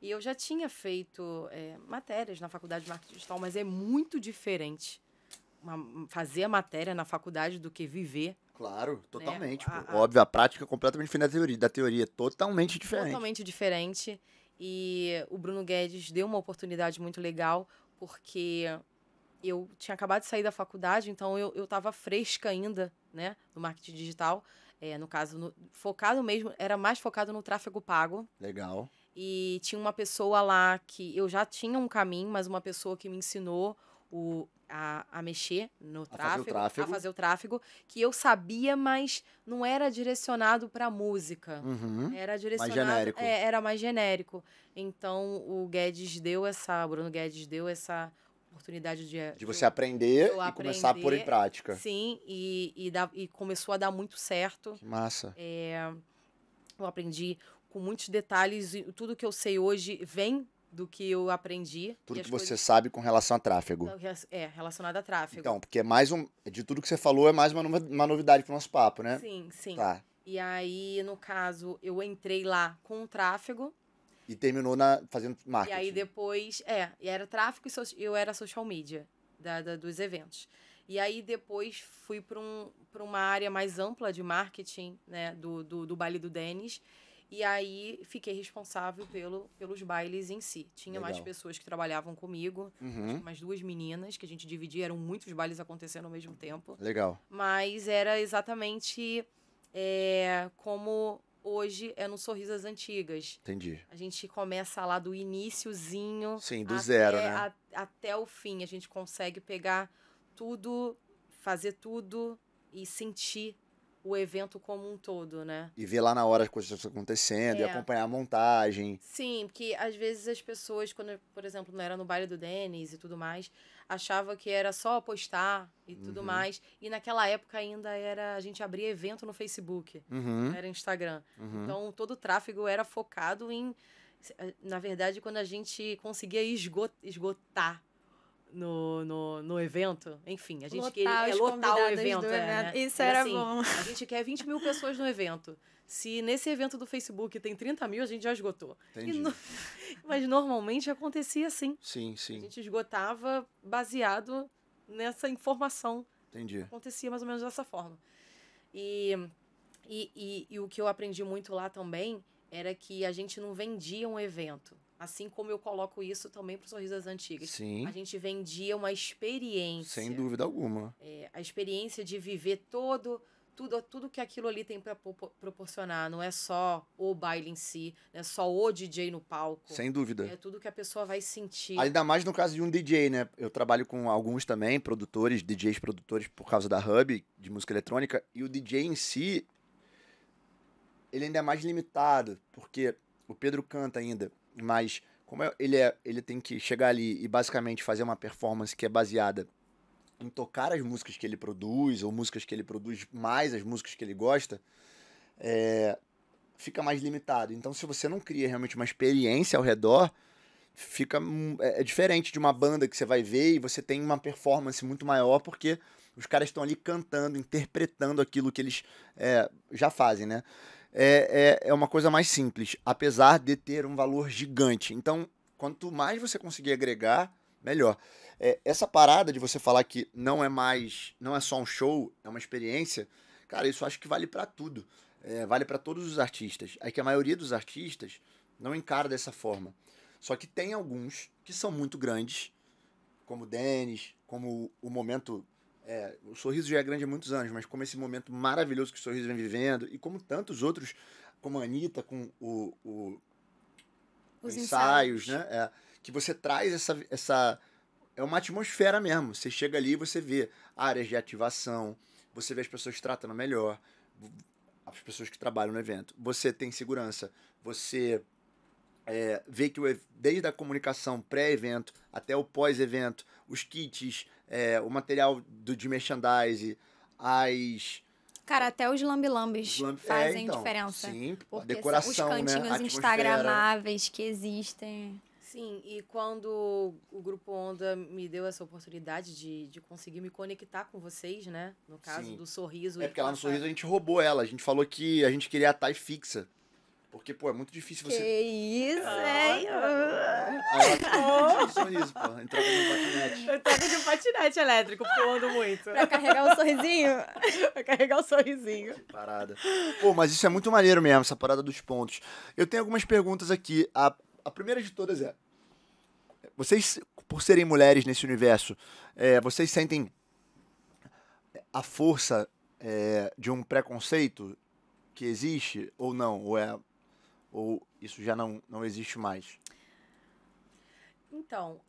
E eu já tinha feito matérias na faculdade de marketing digital, mas é muito diferente fazer a matéria na faculdade do que viver. Claro, totalmente. A- Pô. Óbvio, a prática é completamente diferente da teoria. Totalmente diferente. Totalmente diferente. E o Bruno Guedes deu uma oportunidade muito legal, porque eu tinha acabado de sair da faculdade, então eu estava fresca ainda, né, no marketing digital. No caso, focado mesmo, era mais focado no tráfego pago. Legal. E tinha uma pessoa lá que eu já tinha um caminho, mas uma pessoa que me ensinou a mexer no tráfego. a fazer o tráfego, que eu sabia, mas não era direcionado para música. Uhum. Era direcionado, genérico. Era mais genérico. Então o Bruno Guedes deu essa oportunidade De você aprender eu e começar a pôr em aprender, prática. Sim, e começou a dar muito certo. Que massa. Eu aprendi com muitos detalhes e tudo que eu sei hoje vem do que eu aprendi. Tudo e as que você coisas- sabe com relação a tráfego. relacionado a tráfego. Então, porque é mais de tudo que você falou, é mais uma novidade pro nosso papo, né? Sim, sim. Tá. E aí, no caso, eu entrei lá com o tráfego. E terminou fazendo marketing. E aí depois, e era tráfego e eu era social media dos eventos. E aí depois fui para uma área mais ampla de marketing, né, do baile do Denis. E aí fiquei responsável pelos bailes em si. Tinha mais Legal. pessoas que trabalhavam comigo, Uhum. tinha mais 2 meninas que a gente dividia, eram muitos bailes acontecendo ao mesmo tempo. Legal. Mas era exatamente como hoje é no Sorrisas Antigas. Entendi. A gente começa lá do iniciozinho. Sim, do zero, né? Até o fim. A gente consegue pegar tudo, fazer tudo e sentir o evento como um todo, né? E ver lá na hora as coisas acontecendo, e acompanhar a montagem. Sim, porque às vezes as pessoas, quando, por exemplo, não era no baile do Denis e tudo mais, achava que era só postar e tudo mais. E naquela época ainda a gente abria evento no Facebook, Uhum. era Instagram. Então todo o tráfego era focado na verdade, quando a gente conseguia esgotar no evento, enfim, a gente Lotar queria os lotar o convidados evento. do Né? evento. Isso E era assim, bom. A gente quer 20 mil pessoas no evento. Se nesse evento do Facebook tem 30 mil, a gente já esgotou. Entendi. Mas normalmente acontecia assim. Sim, A sim. gente esgotava baseado nessa informação. Entendi. Acontecia mais ou menos dessa forma. E o que eu aprendi muito lá também era que a gente não vendia um evento. Assim como eu coloco isso também para o Sorrisas Antigas. Sim. A gente vendia uma experiência. Sem dúvida alguma. A experiência de viver tudo que aquilo ali tem para proporcionar. Não é só o baile em si, não é só o DJ no palco. Sem dúvida. É tudo que a pessoa vai sentir. Ainda mais no caso de um DJ, né? Eu trabalho com alguns também, DJs produtores por causa da Hub, de música eletrônica, e o DJ em si, ele ainda é mais limitado, porque o Pedro canta ainda, mas como ele tem que chegar ali e basicamente fazer uma performance que é baseada em tocar as músicas que ele produz, ou músicas que ele produz mais as músicas que ele gosta, fica mais limitado. Então, se você não cria realmente uma experiência ao redor, fica diferente de uma banda que você vai ver e você tem uma performance muito maior, porque os caras estão ali cantando, interpretando aquilo que eles já fazem, né? É uma coisa mais simples, apesar de ter um valor gigante. Então, quanto mais você conseguir agregar, melhor. Essa parada de você falar que não é só um show, é uma experiência, cara, isso eu acho que vale pra tudo. Vale pra todos os artistas. É que a maioria dos artistas não encara dessa forma. Só que tem alguns que são muito grandes, como o Denis, como o momento. O Sorriso já é grande há muitos anos, mas como esse momento maravilhoso que o Sorriso vem vivendo, e como tantos outros, como a Anitta, com Os ensaios, né? Que você traz essa. É uma atmosfera mesmo. Você chega ali e você vê áreas de ativação, você vê as pessoas tratando melhor, as pessoas que trabalham no evento. Você tem segurança, você vê que desde a comunicação pré-evento até o pós-evento, os kits, o material de merchandise, as. Cara, até os lambilambes fazem então, diferença. sim, a Porque decoração, são os cantinhos né? A atmosfera. instagramáveis que existem. Sim, e quando o Grupo Onda me deu essa oportunidade de conseguir me conectar com vocês, né? No caso Sim. do Sorriso. Porque lá no Sorriso a gente roubou ela. A gente falou que a gente queria a Thay fixa. Porque, pô, é muito difícil você. Que isso, hein? Aí ela no Sorriso, pô. Em troca de um patinete. Eu tava de um patinete elétrico, porque eu ando muito. Pra carregar o sorrisinho. Pra carregar o sorrisinho. Que parada. Pô, mas isso é muito maneiro mesmo, essa parada dos pontos. Eu tenho algumas perguntas aqui. A primeira de todas é: vocês, por serem mulheres nesse universo, vocês sentem a força de um preconceito que existe ou não? Ou isso já não existe mais? Então,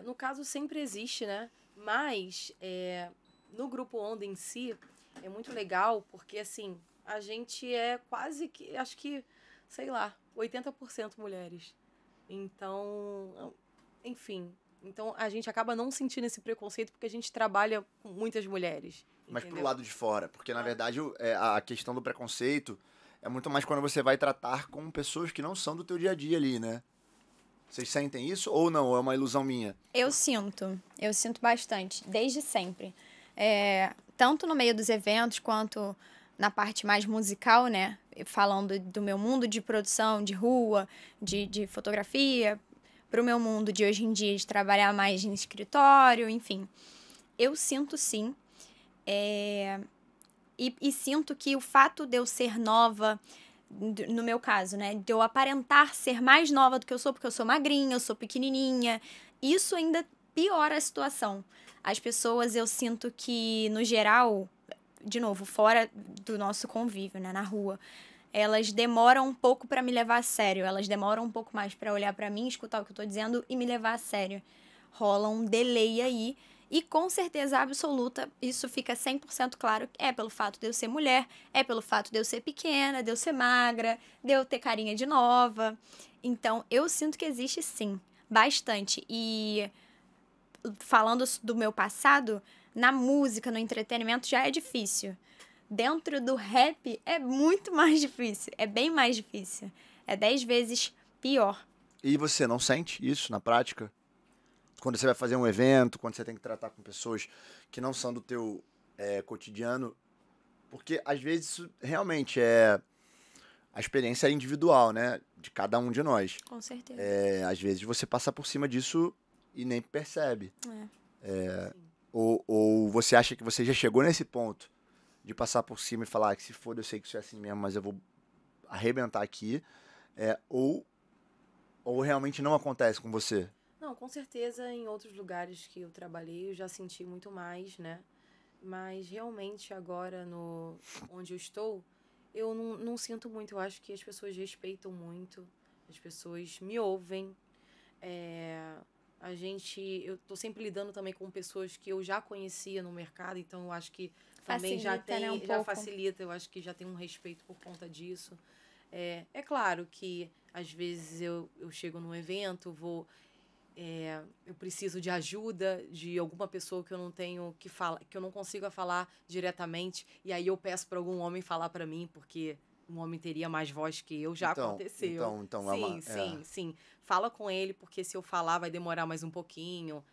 no caso sempre existe, né? Mas no Grupo Onda em si é muito legal porque, assim, a gente é quase que, acho que, sei lá, 80% mulheres. Então, enfim. Então a gente acaba não sentindo esse preconceito porque a gente trabalha com muitas mulheres. Mas Entendeu? pro lado de fora. Porque, na verdade, a questão do preconceito é muito mais quando você vai tratar com pessoas que não são do teu dia a dia ali, né? Vocês sentem isso ou não? Ou é uma ilusão minha? Eu sinto bastante, desde sempre. Tanto no meio dos eventos, quanto na parte mais musical, né? Falando do meu mundo de produção, de rua, de fotografia, pro meu mundo de hoje em dia, de trabalhar mais no escritório, enfim. Eu sinto sim. E sinto que o fato de eu ser nova, no meu caso, né? De eu aparentar ser mais nova do que eu sou, porque eu sou magrinha, eu sou pequenininha, isso ainda piora a situação. As pessoas, eu sinto que, no geral, de novo, fora do nosso convívio, né? Na rua, elas demoram um pouco para me levar a sério. Elas demoram um pouco mais para olhar para mim, escutar o que eu tô dizendo e me levar a sério. Rola um delay aí. E com certeza absoluta, isso fica 100% claro, pelo fato de eu ser mulher, pelo fato de eu ser pequena, de eu ser magra, de eu ter carinha de nova. Então, eu sinto que existe sim, bastante. E falando do meu passado, na música, no entretenimento já é difícil. Dentro do rap é muito mais difícil, é bem mais difícil. É 10 vezes pior. E você não sente isso na prática? Quando você vai fazer um evento, quando você tem que tratar com pessoas que não são do teu cotidiano, porque às vezes isso realmente a experiência é individual, né? De cada um de nós. Com certeza. Às vezes você passa por cima disso e nem percebe. Ou você acha que você já chegou nesse ponto de passar por cima e falar que se foda, eu sei que isso é assim mesmo, mas eu vou arrebentar aqui. Ou realmente não acontece com você? Não, com certeza em outros lugares que eu trabalhei eu já senti muito mais, né? Mas realmente agora onde eu estou, eu não sinto muito. Eu acho que as pessoas respeitam muito, as pessoas me ouvem. Eu tô sempre lidando também com pessoas que eu já conhecia no mercado, então eu acho que também já facilita, eu acho que já tem um respeito por conta disso. É claro que às vezes eu chego num evento, eu preciso de ajuda de alguma pessoa que eu não tenho que falar, que eu não consigo falar diretamente, e aí eu peço para algum homem falar para mim, porque um homem teria mais voz que eu, aconteceu. Então Sim. Fala com ele, porque se eu falar vai demorar mais um pouquinho.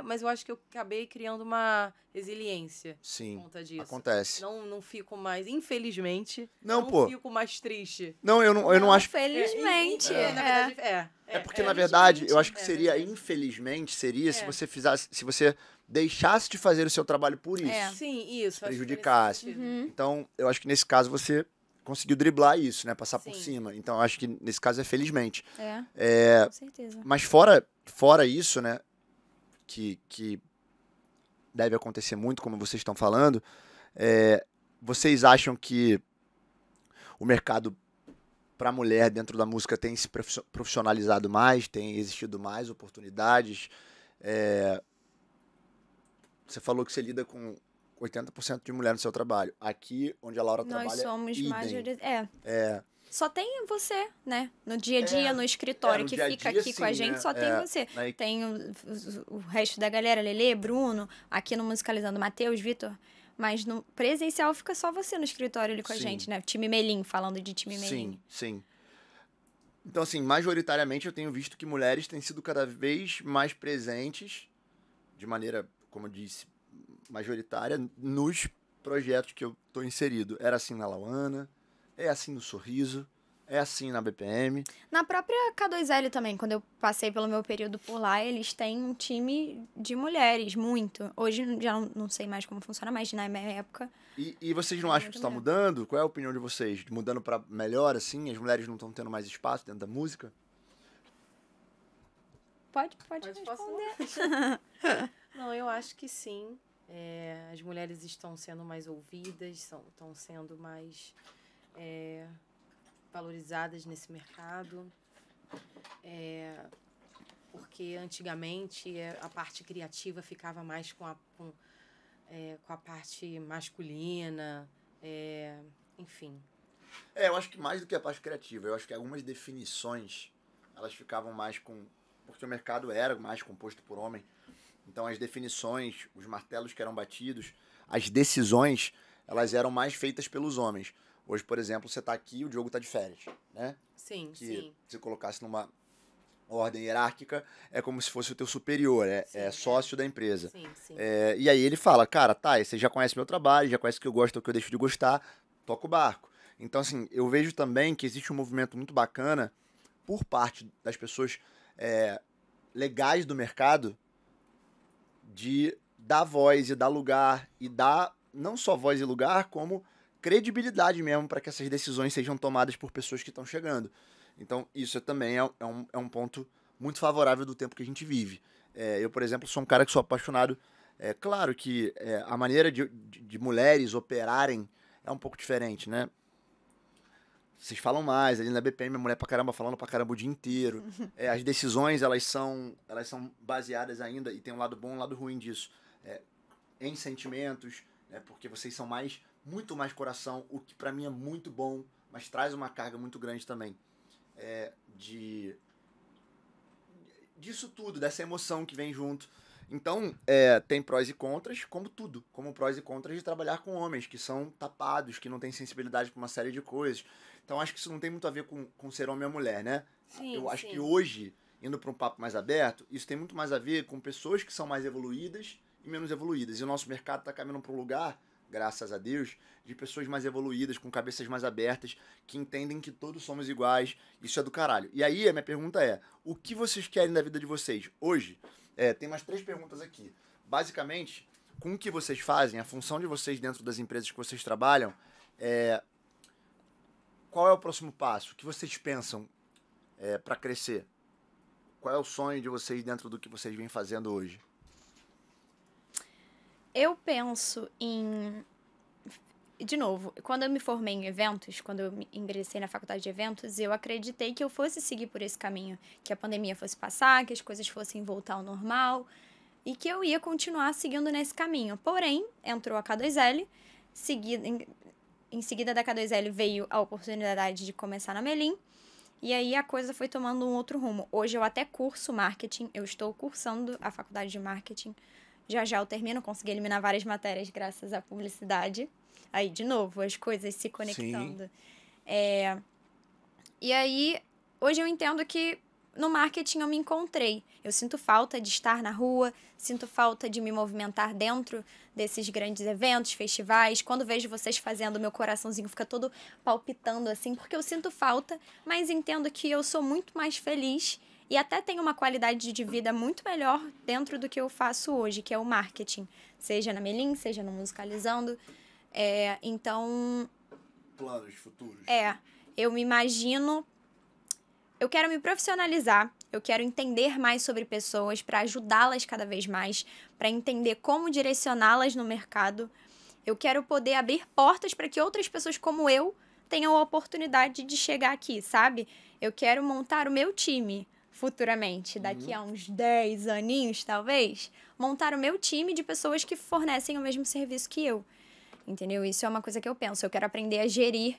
Mas eu acho que eu acabei criando uma resiliência Sim, por conta disso. acontece. Não fico mais, infelizmente, Não, pô. fico mais triste. Não, eu não acho... Felizmente. Na verdade, porque, na verdade, eu acho que seria, verdade. infelizmente, se você fizesse, se você deixasse de fazer o seu trabalho por isso. Sim, isso. Se prejudicasse. Então, eu acho que nesse caso você conseguiu driblar isso, né? Passar por cima. Então, eu acho que nesse caso é felizmente. Com certeza. Mas fora isso, né? Que deve acontecer muito, como vocês estão falando, vocês acham que o mercado para a mulher dentro da música tem se profissionalizado mais, tem existido mais oportunidades? Você falou que você lida com 80% de mulher no seu trabalho. Aqui, onde a Laura trabalha, Nós somos idem. maioria. Só tem você, né? No dia a dia, no escritório, no que dia a fica dia, aqui com a sim, gente, né? só tem você. Aí- Tem o resto da galera, Lelê, Bruno, aqui no Musicalizando, Matheus, Vitor. Mas no presencial fica só você no escritório ali com a Sim. gente, né? Time Melim, falando de time Melim. Sim. Então, assim, majoritariamente eu tenho visto que mulheres têm sido cada vez mais presentes, de maneira, como eu disse, majoritária, nos projetos que eu estou inserido. Era assim na Lauana, é assim no Sorriso, é assim na BPM. Na própria K2L também, quando eu passei pelo meu período por lá, eles têm um time de mulheres, muito. Hoje já não sei mais como funciona, mas na minha época... E vocês não acham que isso está mudando? Qual é a opinião de vocês? Mudando para melhor, assim? As mulheres não estão tendo mais espaço dentro da música? Pode responder. Não, eu acho que sim. As mulheres estão sendo mais ouvidas, estão sendo mais valorizadas nesse mercado. Porque antigamente a parte criativa ficava mais com a parte masculina, enfim. Eu acho que mais do que a parte criativa, eu acho que algumas definições, elas ficavam mais com... Porque o mercado era mais composto por homem. Então as definições, os martelos que eram batidos, as decisões, elas eram mais feitas pelos homens. Hoje, por exemplo, você está aqui e o Diogo está de férias, né? Sim, que se colocasse numa ordem hierárquica, é como se fosse o teu superior, é sócio da empresa. Sim. E aí ele fala, cara, tá, você já conhece meu trabalho, já conhece o que eu gosto, o que eu deixo de gostar, toca o barco. Então, assim, eu vejo também que existe um movimento muito bacana por parte das pessoas legais do mercado de dar voz e dar lugar e dar não só voz e lugar, como credibilidade mesmo para que essas decisões sejam tomadas por pessoas que estão chegando. Então, isso também é um ponto muito favorável do tempo que a gente vive. Eu, por exemplo, sou um cara que sou apaixonado. Claro que a maneira de mulheres operarem é um pouco diferente, né? Vocês falam mais, ali na BPM, a mulher pra caramba falando pra caramba o dia inteiro. As decisões, elas são baseadas ainda, e tem um lado bom e um lado ruim disso, em sentimentos, porque vocês são muito mais coração, o que pra mim é muito bom, mas traz uma carga muito grande também. Disso tudo, dessa emoção que vem junto. Então, tem prós e contras, como tudo. Como prós e contras de trabalhar com homens, que são tapados, que não têm sensibilidade para uma série de coisas. Então, acho que isso não tem muito a ver com ser homem ou mulher, né? Eu acho que hoje, indo para um papo mais aberto, isso tem muito mais a ver com pessoas que são mais evoluídas e menos evoluídas. E o nosso mercado está caminhando para um lugar, graças a Deus, de pessoas mais evoluídas, com cabeças mais abertas, que entendem que todos somos iguais. Isso é do caralho. E aí, a minha pergunta é, o que vocês querem da vida de vocês hoje? Tem mais 3 perguntas aqui. Basicamente, com o que vocês fazem, a função de vocês dentro das empresas que vocês trabalham, qual é o próximo passo? O que vocês pensam para crescer? Qual é o sonho de vocês dentro do que vocês vêm fazendo hoje? Eu penso em... De novo, quando eu me formei em eventos, quando eu ingressei na faculdade de eventos, eu acreditei que eu fosse seguir por esse caminho, que a pandemia fosse passar, que as coisas fossem voltar ao normal e que eu ia continuar seguindo nesse caminho. Porém, entrou a K2L, em seguida da K2L veio a oportunidade de começar na Melim, e aí a coisa foi tomando um outro rumo. Hoje eu até curso marketing, eu estou cursando a faculdade de marketing. Já eu termino, consegui eliminar várias matérias graças à publicidade. Aí, de novo, as coisas se conectando. E aí, hoje eu entendo que no marketing eu me encontrei. Eu sinto falta de estar na rua, sinto falta de me movimentar dentro desses grandes eventos, festivais. Quando vejo vocês fazendo, meu coraçãozinho fica todo palpitando assim, porque eu sinto falta, mas entendo que eu sou muito mais feliz e até tenho uma qualidade de vida muito melhor dentro do que eu faço hoje, que é o marketing. Seja na Melim, seja no Musicalizando. Então... Planos futuros. Eu me imagino... Eu quero me profissionalizar, eu quero entender mais sobre pessoas para ajudá-las cada vez mais, para entender como direcioná-las no mercado. Eu quero poder abrir portas para que outras pessoas como eu tenham a oportunidade de chegar aqui, sabe? Eu quero montar o meu time futuramente, daqui a uns 10 aninhos, talvez, montar o meu time de pessoas que fornecem o mesmo serviço que eu, entendeu? Isso é uma coisa que eu penso, eu quero aprender a gerir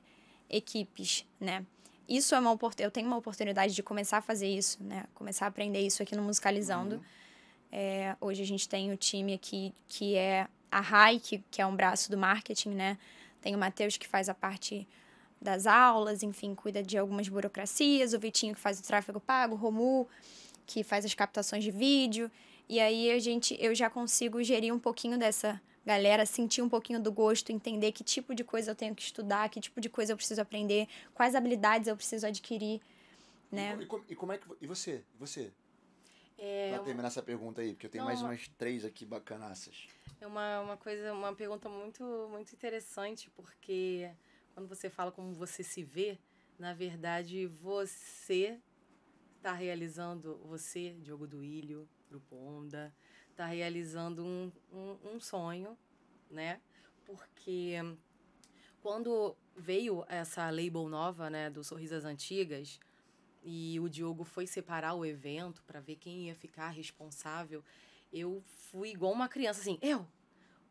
equipes, né? Isso é eu tenho uma oportunidade de começar a fazer isso, né? Começar a aprender isso aqui no Musicalizando. Hoje a gente tem o time aqui que é a Rai, que é um braço do marketing, né? Tem o Matheus que faz a parte das aulas, enfim, cuida de algumas burocracias, o Vitinho que faz o tráfego pago, o Romu que faz as captações de vídeo. E aí eu já consigo gerir um pouquinho dessa galera, sentir um pouquinho do gosto, entender que tipo de coisa eu tenho que estudar, que tipo de coisa eu preciso aprender, quais habilidades eu preciso adquirir, né? E como é que... E você? Pra terminar essa pergunta aí, porque eu tenho mais umas 3 aqui bacanaças. É uma pergunta muito, muito interessante, porque quando você fala como você se vê, na verdade, você está realizando, Diogo Duílio, Grupo Onda, está realizando um sonho, né? Porque quando veio essa label nova, né, do Sorrisas Antigas, e o Diogo foi separar o evento para ver quem ia ficar responsável, eu fui igual uma criança, assim,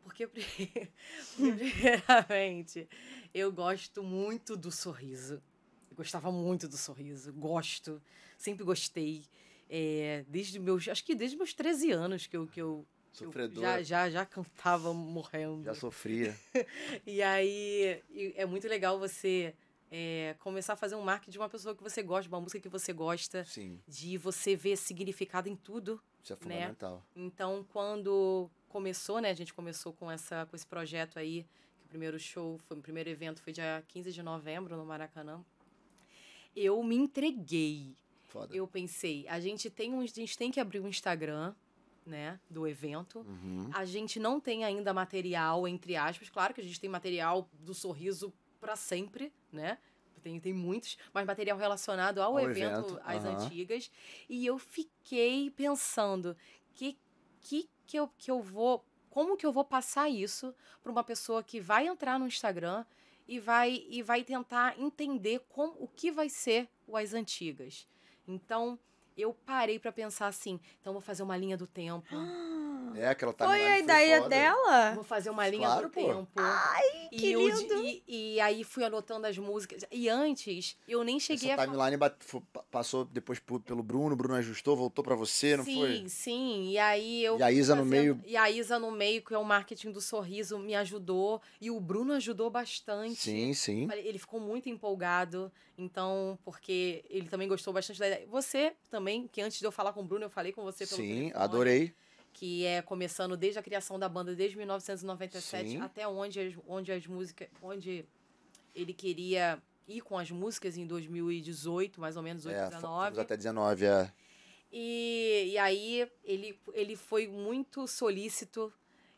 porque primeiramente, eu gosto muito do Sorriso. Eu gostava muito do Sorriso, sempre gostei. Acho que desde meus 13 anos que eu já cantava morrendo. Já sofria. E aí, é muito legal você começar a fazer um marketing de uma pessoa que você gosta, de uma música que você gosta. Sim. De você ver significado em tudo. Isso é fundamental. Né? Então, quando começou, né? A gente começou com esse projeto aí, que o primeiro evento foi dia 15 de novembro, no Maracanã. Eu me entreguei. Foda. Eu pensei, a gente tem que abrir um Instagram, né, do evento. A gente não tem ainda material, entre aspas. Claro que a gente tem material do Sorriso para sempre, né? Tem muitos, mas material relacionado ao evento, às antigas. E eu fiquei pensando como que eu vou passar isso para uma pessoa que vai entrar no Instagram e vai tentar entender o que vai ser o As Antigas. Então, eu parei para pensar assim, então vou fazer uma linha do tempo. Aquela Foi a ideia dela? Vou fazer uma linha do tempo. Ai, que lindo! E aí fui anotando as músicas. E antes, eu nem cheguei Essa timeline passou depois pelo Bruno, o Bruno ajustou, voltou pra você, não foi? Sim. E aí eu... E a Isa no meio... E a Isa no meio, que é o marketing do Sorriso, me ajudou. E o Bruno ajudou bastante. Sim. Ele ficou muito empolgado. Então, porque ele também gostou bastante da ideia. Você também, que antes de eu falar com o Bruno, eu falei com você pelo telefone. Sim, adorei. Que é começando desde a criação da banda, desde 1997, Sim. até onde ele queria ir com as músicas em 2018, mais ou menos, 2019. Até 19, E aí ele foi muito solícito.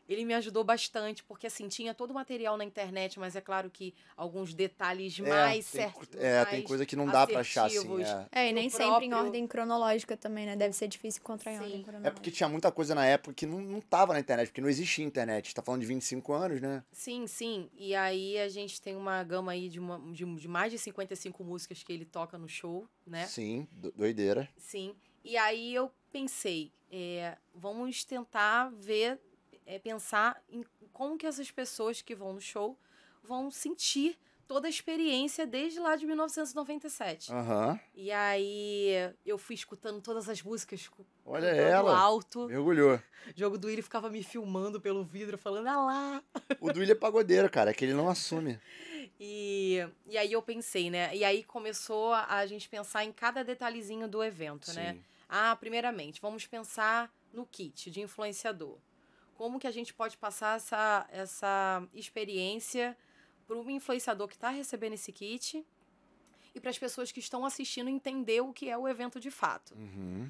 Ele me ajudou bastante, porque assim, tinha todo o material na internet, mas é claro que alguns detalhes mais certos. Tem coisa que não dá pra achar assim. E nem sempre em ordem cronológica também, né? Deve ser difícil encontrar em ordem cronológica. É porque tinha muita coisa na época que não tava na internet, porque não existia internet. Você tá falando de 25 anos, né? Sim. E aí a gente tem uma gama aí de mais de 55 músicas que ele toca no show, né? Sim, doideira. Sim. E aí eu pensei, vamos tentar pensar em como que essas pessoas que vão no show vão sentir toda a experiência desde lá de 1997. E aí eu fui escutando todas as músicas. Olha ela, alto. Mergulhou. O Diogo Duílio ficava me filmando pelo vidro, falando, lá. O Duílio é pagodeiro, cara, é que ele não assume. E aí eu pensei, né? E aí começou a gente pensar em cada detalhezinho do evento, né? Primeiramente, vamos pensar no kit de influenciador. Como que a gente pode passar essa experiência para o influenciador que está recebendo esse kit e para as pessoas que estão assistindo entender o que é o evento de fato.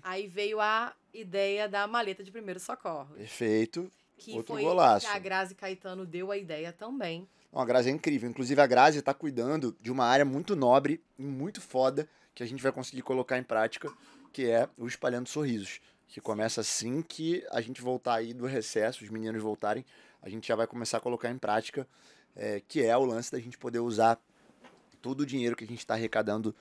Aí veio a ideia da maleta de primeiro socorro. Perfeito. Que Outro foi golaço. que a Grazi Caetano deu a ideia também. A Grazi é incrível. Inclusive, a Grazi está cuidando de uma área muito nobre e muito foda que a gente vai conseguir colocar em prática, que é o Espalhando Sorrisos. Que começa assim que a gente voltar aí do recesso, os meninos voltarem, a gente já vai começar a colocar em prática, que é o lance da gente poder usar todo o dinheiro que a gente está arrecadando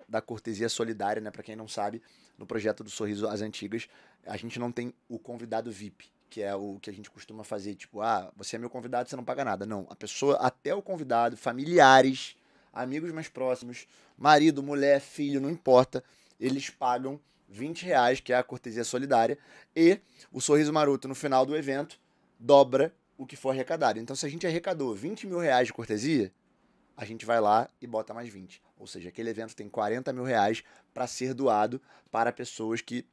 da cortesia solidária, né? Para quem não sabe, no projeto do Sorriso às Antigas, a gente não tem o convidado VIP, que é o que a gente costuma fazer, tipo, você é meu convidado, você não paga nada. Não, a pessoa, até o convidado, familiares, amigos mais próximos, marido, mulher, filho, não importa, eles pagam R$20, que é a cortesia solidária, e o Sorriso Maroto, no final do evento, dobra o que for arrecadado. Então, se a gente arrecadou R$20 mil de cortesia, a gente vai lá e bota mais 20. Ou seja, aquele evento tem R$40 mil para ser doado para pessoas que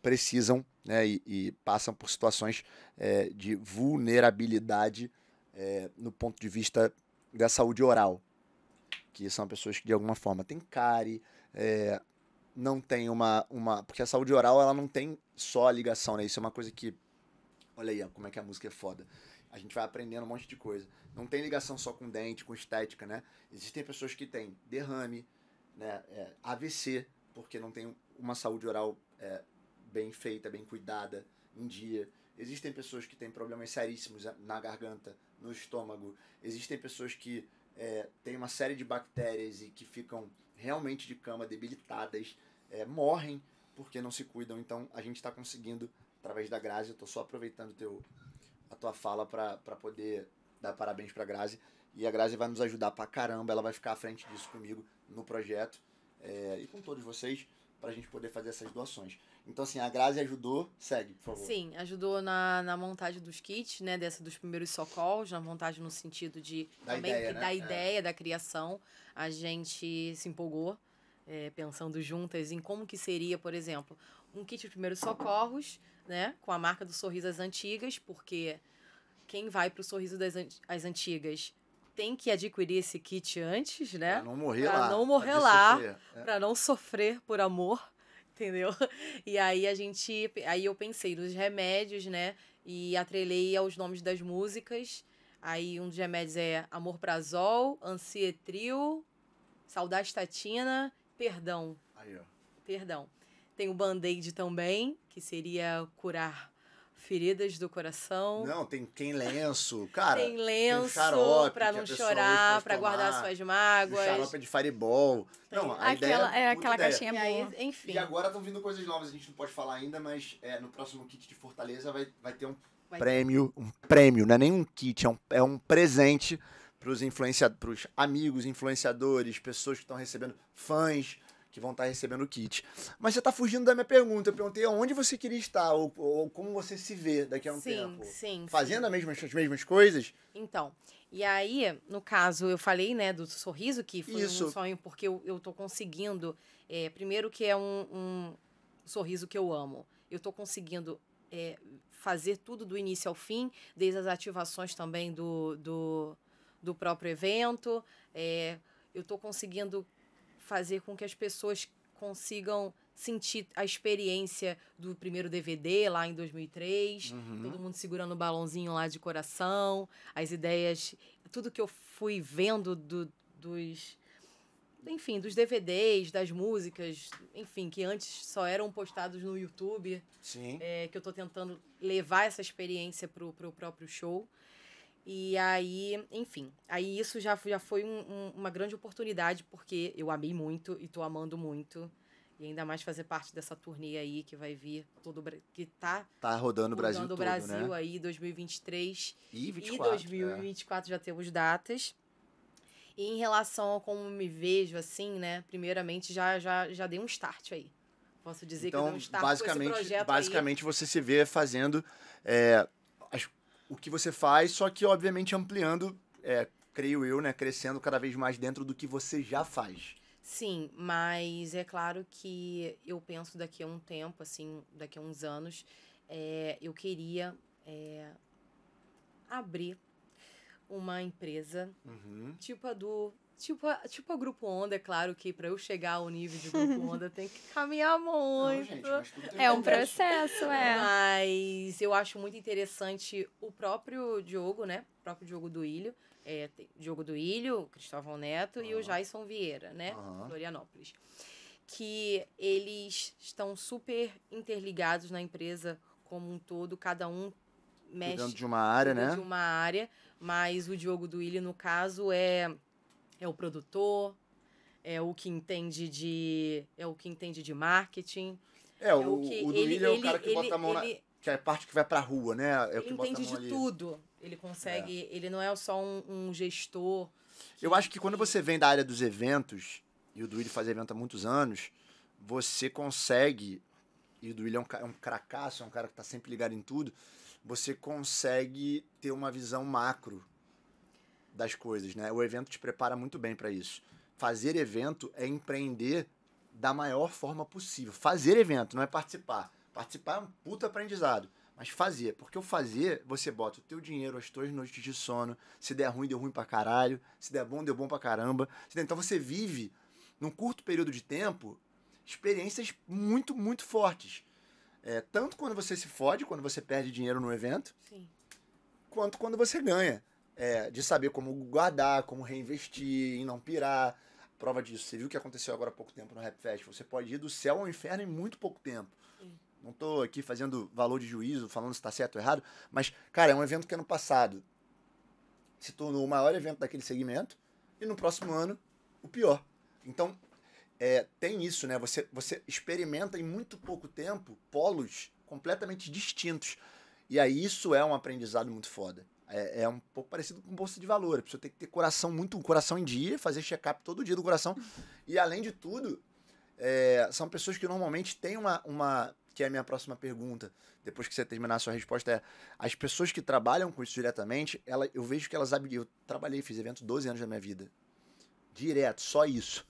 precisam, né, e passam por situações de vulnerabilidade no ponto de vista da saúde oral. Que são pessoas que, de alguma forma, têm cárie, não tem uma... Porque a saúde oral, ela não tem só a ligação, né? Isso é uma coisa que... Olha aí, como é que a música é foda. A gente vai aprendendo um monte de coisa. Não tem ligação só com dente, com estética, né? Existem pessoas que têm derrame, né? AVC, porque não tem uma saúde oral bem feita, bem cuidada, em dia. Existem pessoas que têm problemas seríssimos na garganta, no estômago. Existem pessoas que têm uma série de bactérias e que ficam realmente de cama, debilitadas, morrem porque não se cuidam. Então, a gente está conseguindo, através da Grazi, eu estou só aproveitando a tua fala para poder dar parabéns para a Grazi. E a Grazi vai nos ajudar pra caramba, ela vai ficar à frente disso comigo no projeto e com todos vocês, pra gente poder fazer essas doações. Então, assim, a Grazi ajudou. Segue, por favor. Sim, ajudou na montagem dos kits, né? Dos primeiros socorros, na montagem no sentido de da ideia, da criação. A gente se empolgou, pensando juntas em como que seria, por exemplo, um kit de primeiros socorros, né? Com a marca do Sorriso às Antigas, porque quem vai pro Sorriso às Antigas tem que adquirir esse kit antes, né? Pra não morrer pra lá. Não morrer lá, pra não sofrer por amor, entendeu? E aí aí eu pensei nos remédios, né? E atrelei aos nomes das músicas. Aí um dos remédios é Amorprazol, Ancietril, Saldastatina, Perdão. Aí, ó. Perdão. Tem o Band-Aid também, que seria curar feridas do coração. Não, tem lenço, cara. Tem lenço, xarope, pra não chorar, pra guardar suas mágoas. Xarope de Fireball. Não, a ideia é aquela caixinha boa. Aí, enfim. E agora estão vindo coisas novas, a gente não pode falar ainda, mas no próximo kit de Fortaleza vai ter um prêmio, não é nem um kit, é um presente pros amigos, influenciadores, pessoas que estão recebendo, fãs que vão estar recebendo o kit. Mas você está fugindo da minha pergunta. Eu perguntei aonde você queria estar, ou como você se vê daqui a um tempo. Sim. Fazendo as mesmas coisas? Então, e aí, no caso, eu falei, né, do sorriso, que foi Isso. Um sonho, porque eu tô conseguindo, primeiro que é um sorriso que eu amo. Eu tô conseguindo fazer tudo do início ao fim, desde as ativações também do próprio evento. Eu tô conseguindo fazer com que as pessoas consigam sentir a experiência do primeiro DVD lá em 2003, todo mundo segurando o balãozinho lá de coração, as ideias, tudo que eu fui vendo dos DVDs, das músicas, enfim, que antes só eram postados no YouTube. Sim. Que eu tô tentando levar essa experiência pro próprio show. E aí, enfim, aí isso já foi uma grande oportunidade, porque eu amei muito e tô amando muito. E ainda mais fazer parte dessa turnê aí que vai vir, que tá rodando o Brasil todo, Brasil, né? Aí, 2023 e 24, e 2024 já temos datas. E em relação a como me vejo, assim, né, primeiramente já dei um start aí. Posso dizer que eu dei um start com esse projeto basicamente você se vê fazendo o que você faz, só que obviamente ampliando creio eu, né, crescendo cada vez mais dentro do que você já faz. Sim, mas é claro que eu penso daqui a um tempo, assim, daqui a uns anos, eu queria abrir uma empresa Uhum. tipo a do. Tipo a Grupo Onda, é claro que para eu chegar ao nível de Grupo Onda tem que caminhar Não, muito. gente, mas tudo tem É um processo. processo, é. Mas eu acho muito interessante o próprio Diogo, né? O próprio Diogo do Ilho. Tem Diogo do Ilho, Cristóvão Neto e o Jason Vieira, né? Aham. Florianópolis. Que eles estão super interligados na empresa como um todo, cada um mexe Cuidando de uma área, cuida né? de uma área, mas o Diogo do Ilho, no caso, é o produtor, é o que entende de marketing. O do Willian é o cara que bota a mão ele, que é a parte que vai pra rua, né? É o ele que bota a entende mão de ali. tudo. Ele consegue. Ele não é só um gestor. Eu acho que quando você vem da área dos eventos, e o Duílio faz evento há muitos anos, você consegue, e o Duílio é um cracaço, é um cara que tá sempre ligado em tudo, você consegue ter uma visão macro das coisas, né? O evento te prepara muito bem para isso. Fazer evento é empreender da maior forma possível. Fazer evento, não é participar. Participar é um puta aprendizado. Mas fazer, porque o fazer, você bota o teu dinheiro, as tuas noites de sono, se der ruim, deu ruim pra caralho, se der bom, deu bom pra caramba. Então você vive, num curto período de tempo, experiências muito, muito fortes. Tanto quando você se fode, quando você perde dinheiro no evento, Sim. quanto quando você ganha. De saber como guardar, como reinvestir, em não pirar. Prova disso, você viu o que aconteceu agora há pouco tempo no Rap Fest? Você pode ir do céu ao inferno em muito pouco tempo. Sim. Não tô aqui fazendo valor de juízo, falando se tá certo ou errado, mas, cara, é um evento que ano passado se tornou o maior evento daquele segmento e no próximo ano o pior. Então, tem isso, né? Você experimenta em muito pouco tempo polos completamente distintos. E aí isso é um aprendizado muito foda. É um pouco parecido com bolsa de valor. A pessoa tem que ter coração em dia, fazer check-up todo dia do coração. E além de tudo, são pessoas que normalmente têm que é a minha próxima pergunta, depois que você terminar a sua resposta, as pessoas que trabalham com isso diretamente, eu vejo que elas eu trabalhei, fiz evento 12 anos da minha vida. Direto, só isso.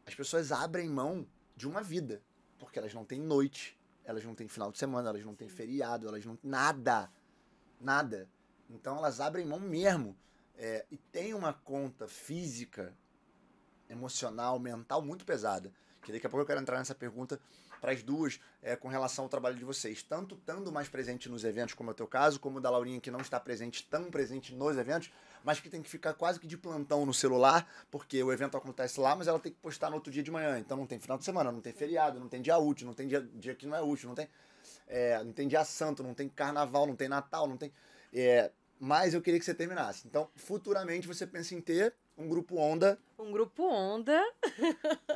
As pessoas abrem mão de uma vida, porque elas não têm noite, elas não têm final de semana, elas não têm feriado, elas não têm nada. Então elas abrem mão mesmo. E tem uma conta física, emocional, mental muito pesada. Que daqui a pouco eu quero entrar nessa pergunta para as duas, com relação ao trabalho de vocês. Tanto estando mais presente nos eventos, como é o teu caso, como o da Laurinha, que não está tão presente nos eventos, mas que tem que ficar quase que de plantão no celular, porque o evento acontece lá, mas ela tem que postar no outro dia de manhã. Então não tem final de semana, não tem feriado, não tem dia útil, não tem dia que não é útil, não tem dia santo, não tem carnaval, não tem Natal, não tem... mas eu queria que você terminasse. Então, futuramente você pensa em ter um grupo Onda. Um grupo Onda.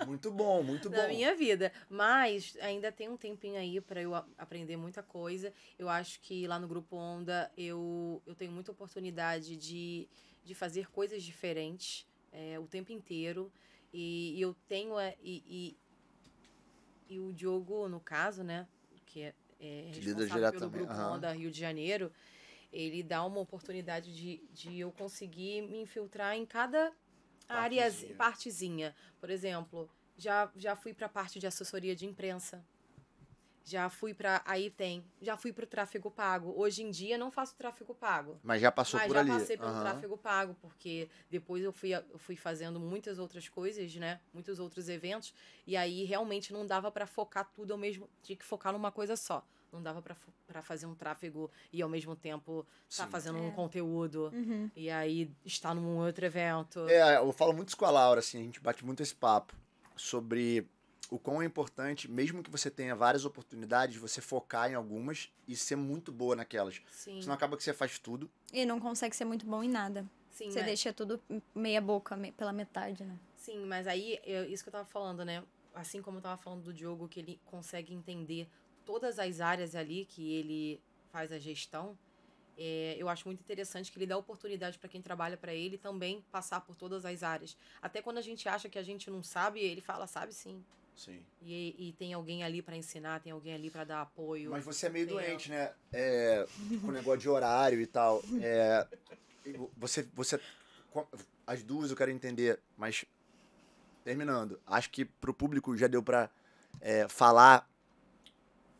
Muito bom, muito bom. Na minha vida. Mas ainda tem um tempinho aí para eu aprender muita coisa. Eu acho que lá no grupo Onda eu tenho muita oportunidade de fazer coisas diferentes o tempo inteiro. E eu tenho... E o Diogo, no caso, né? Que é responsável pelo grupo Onda Rio de Janeiro, ele dá uma oportunidade de eu conseguir me infiltrar em cada partezinha. Por exemplo, já fui para a parte de assessoria de imprensa. Já fui pro tráfego pago. Hoje em dia não faço tráfego pago. Mas já passou por ali. Mas já passei pelo tráfego pago, porque depois eu fui fazendo muitas outras coisas, né? Muitos outros eventos. E aí realmente não dava para focar tudo ao mesmo... Tinha que focar numa coisa só. Não dava para fazer um tráfego e ao mesmo tempo estar fazendo um conteúdo. Uhum. E aí estar num outro evento. Eu falo muito isso com a Laura, assim, a gente bate muito esse papo sobre o quão é importante, mesmo que você tenha várias oportunidades, você focar em algumas e ser muito boa naquelas. Sim. Senão acaba que você faz tudo. E não consegue ser muito bom em nada. Sim, você deixa tudo meia boca, pela metade, né? Sim, mas aí, isso que eu tava falando, né? Assim como eu tava falando do Diogo, que ele consegue entender todas as áreas ali que ele faz a gestão, eu acho muito interessante que ele dá oportunidade para quem trabalha para ele também passar por todas as áreas. Até quando a gente acha que a gente não sabe, ele fala, sabe sim. Sim. E tem alguém ali para ensinar, tem alguém ali para dar apoio. Mas você é meio doente, né? Com o negócio de horário e tal. você... As duas eu quero entender, mas terminando. Acho que pro público já deu pra falar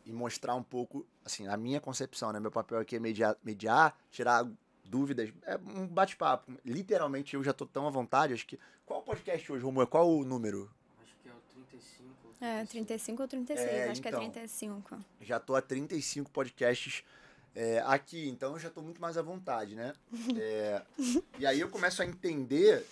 e mostrar um pouco, assim, a minha concepção, né? Meu papel aqui é mediar, tirar dúvidas. É um bate-papo. Literalmente, eu já tô tão à vontade. Acho que... Qual o podcast hoje, Romulo? Qual o número? Acho que é o 35. 35 ou 36, acho que é 35. Já tô a 35 podcasts aqui, então eu já tô muito mais à vontade, né? E aí eu começo a entender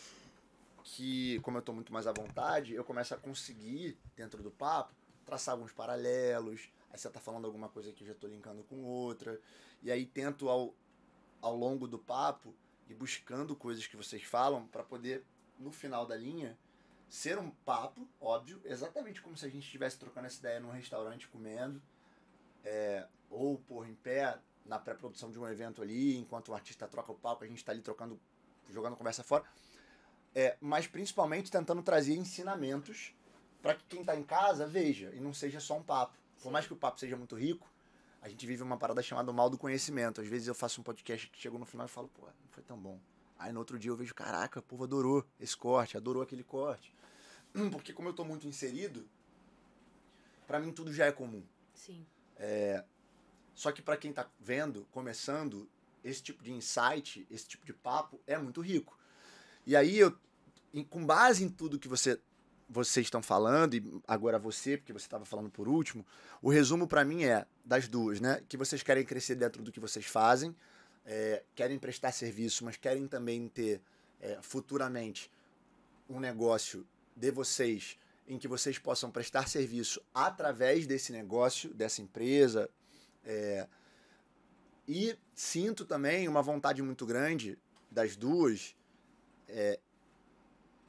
que, como eu tô muito mais à vontade, eu começo a conseguir, dentro do papo, traçar alguns paralelos. Aí você tá falando alguma coisa que eu já tô linkando com outra. E aí tento, ao longo do papo, ir buscando coisas que vocês falam para poder, no final da linha, ser um papo, óbvio, exatamente como se a gente estivesse trocando essa ideia num restaurante comendo, ou pôr em pé na pré-produção de um evento ali, enquanto o artista troca o palco, a gente tá ali trocando, jogando conversa fora. Mas principalmente tentando trazer ensinamentos para que quem tá em casa veja e não seja só um papo. Por mais que o papo seja muito rico, a gente vive uma parada chamada mal do conhecimento. Às vezes eu faço um podcast que chego no final e falo, pô, não foi tão bom. Aí no outro dia eu vejo, caraca, o povo adorou esse corte, adorou aquele corte. Porque como eu tô muito inserido, pra mim tudo já é comum. Sim. Só que pra quem tá vendo, começando, esse tipo de insight, esse tipo de papo é muito rico. E aí, com base em tudo que vocês estão falando, e agora você, porque você estava falando por último, o resumo pra mim das duas, né? Que vocês querem crescer dentro do que vocês fazem, querem prestar serviço, mas querem também ter futuramente um negócio de vocês em que vocês possam prestar serviço através desse negócio, dessa empresa. E sinto também uma vontade muito grande das duas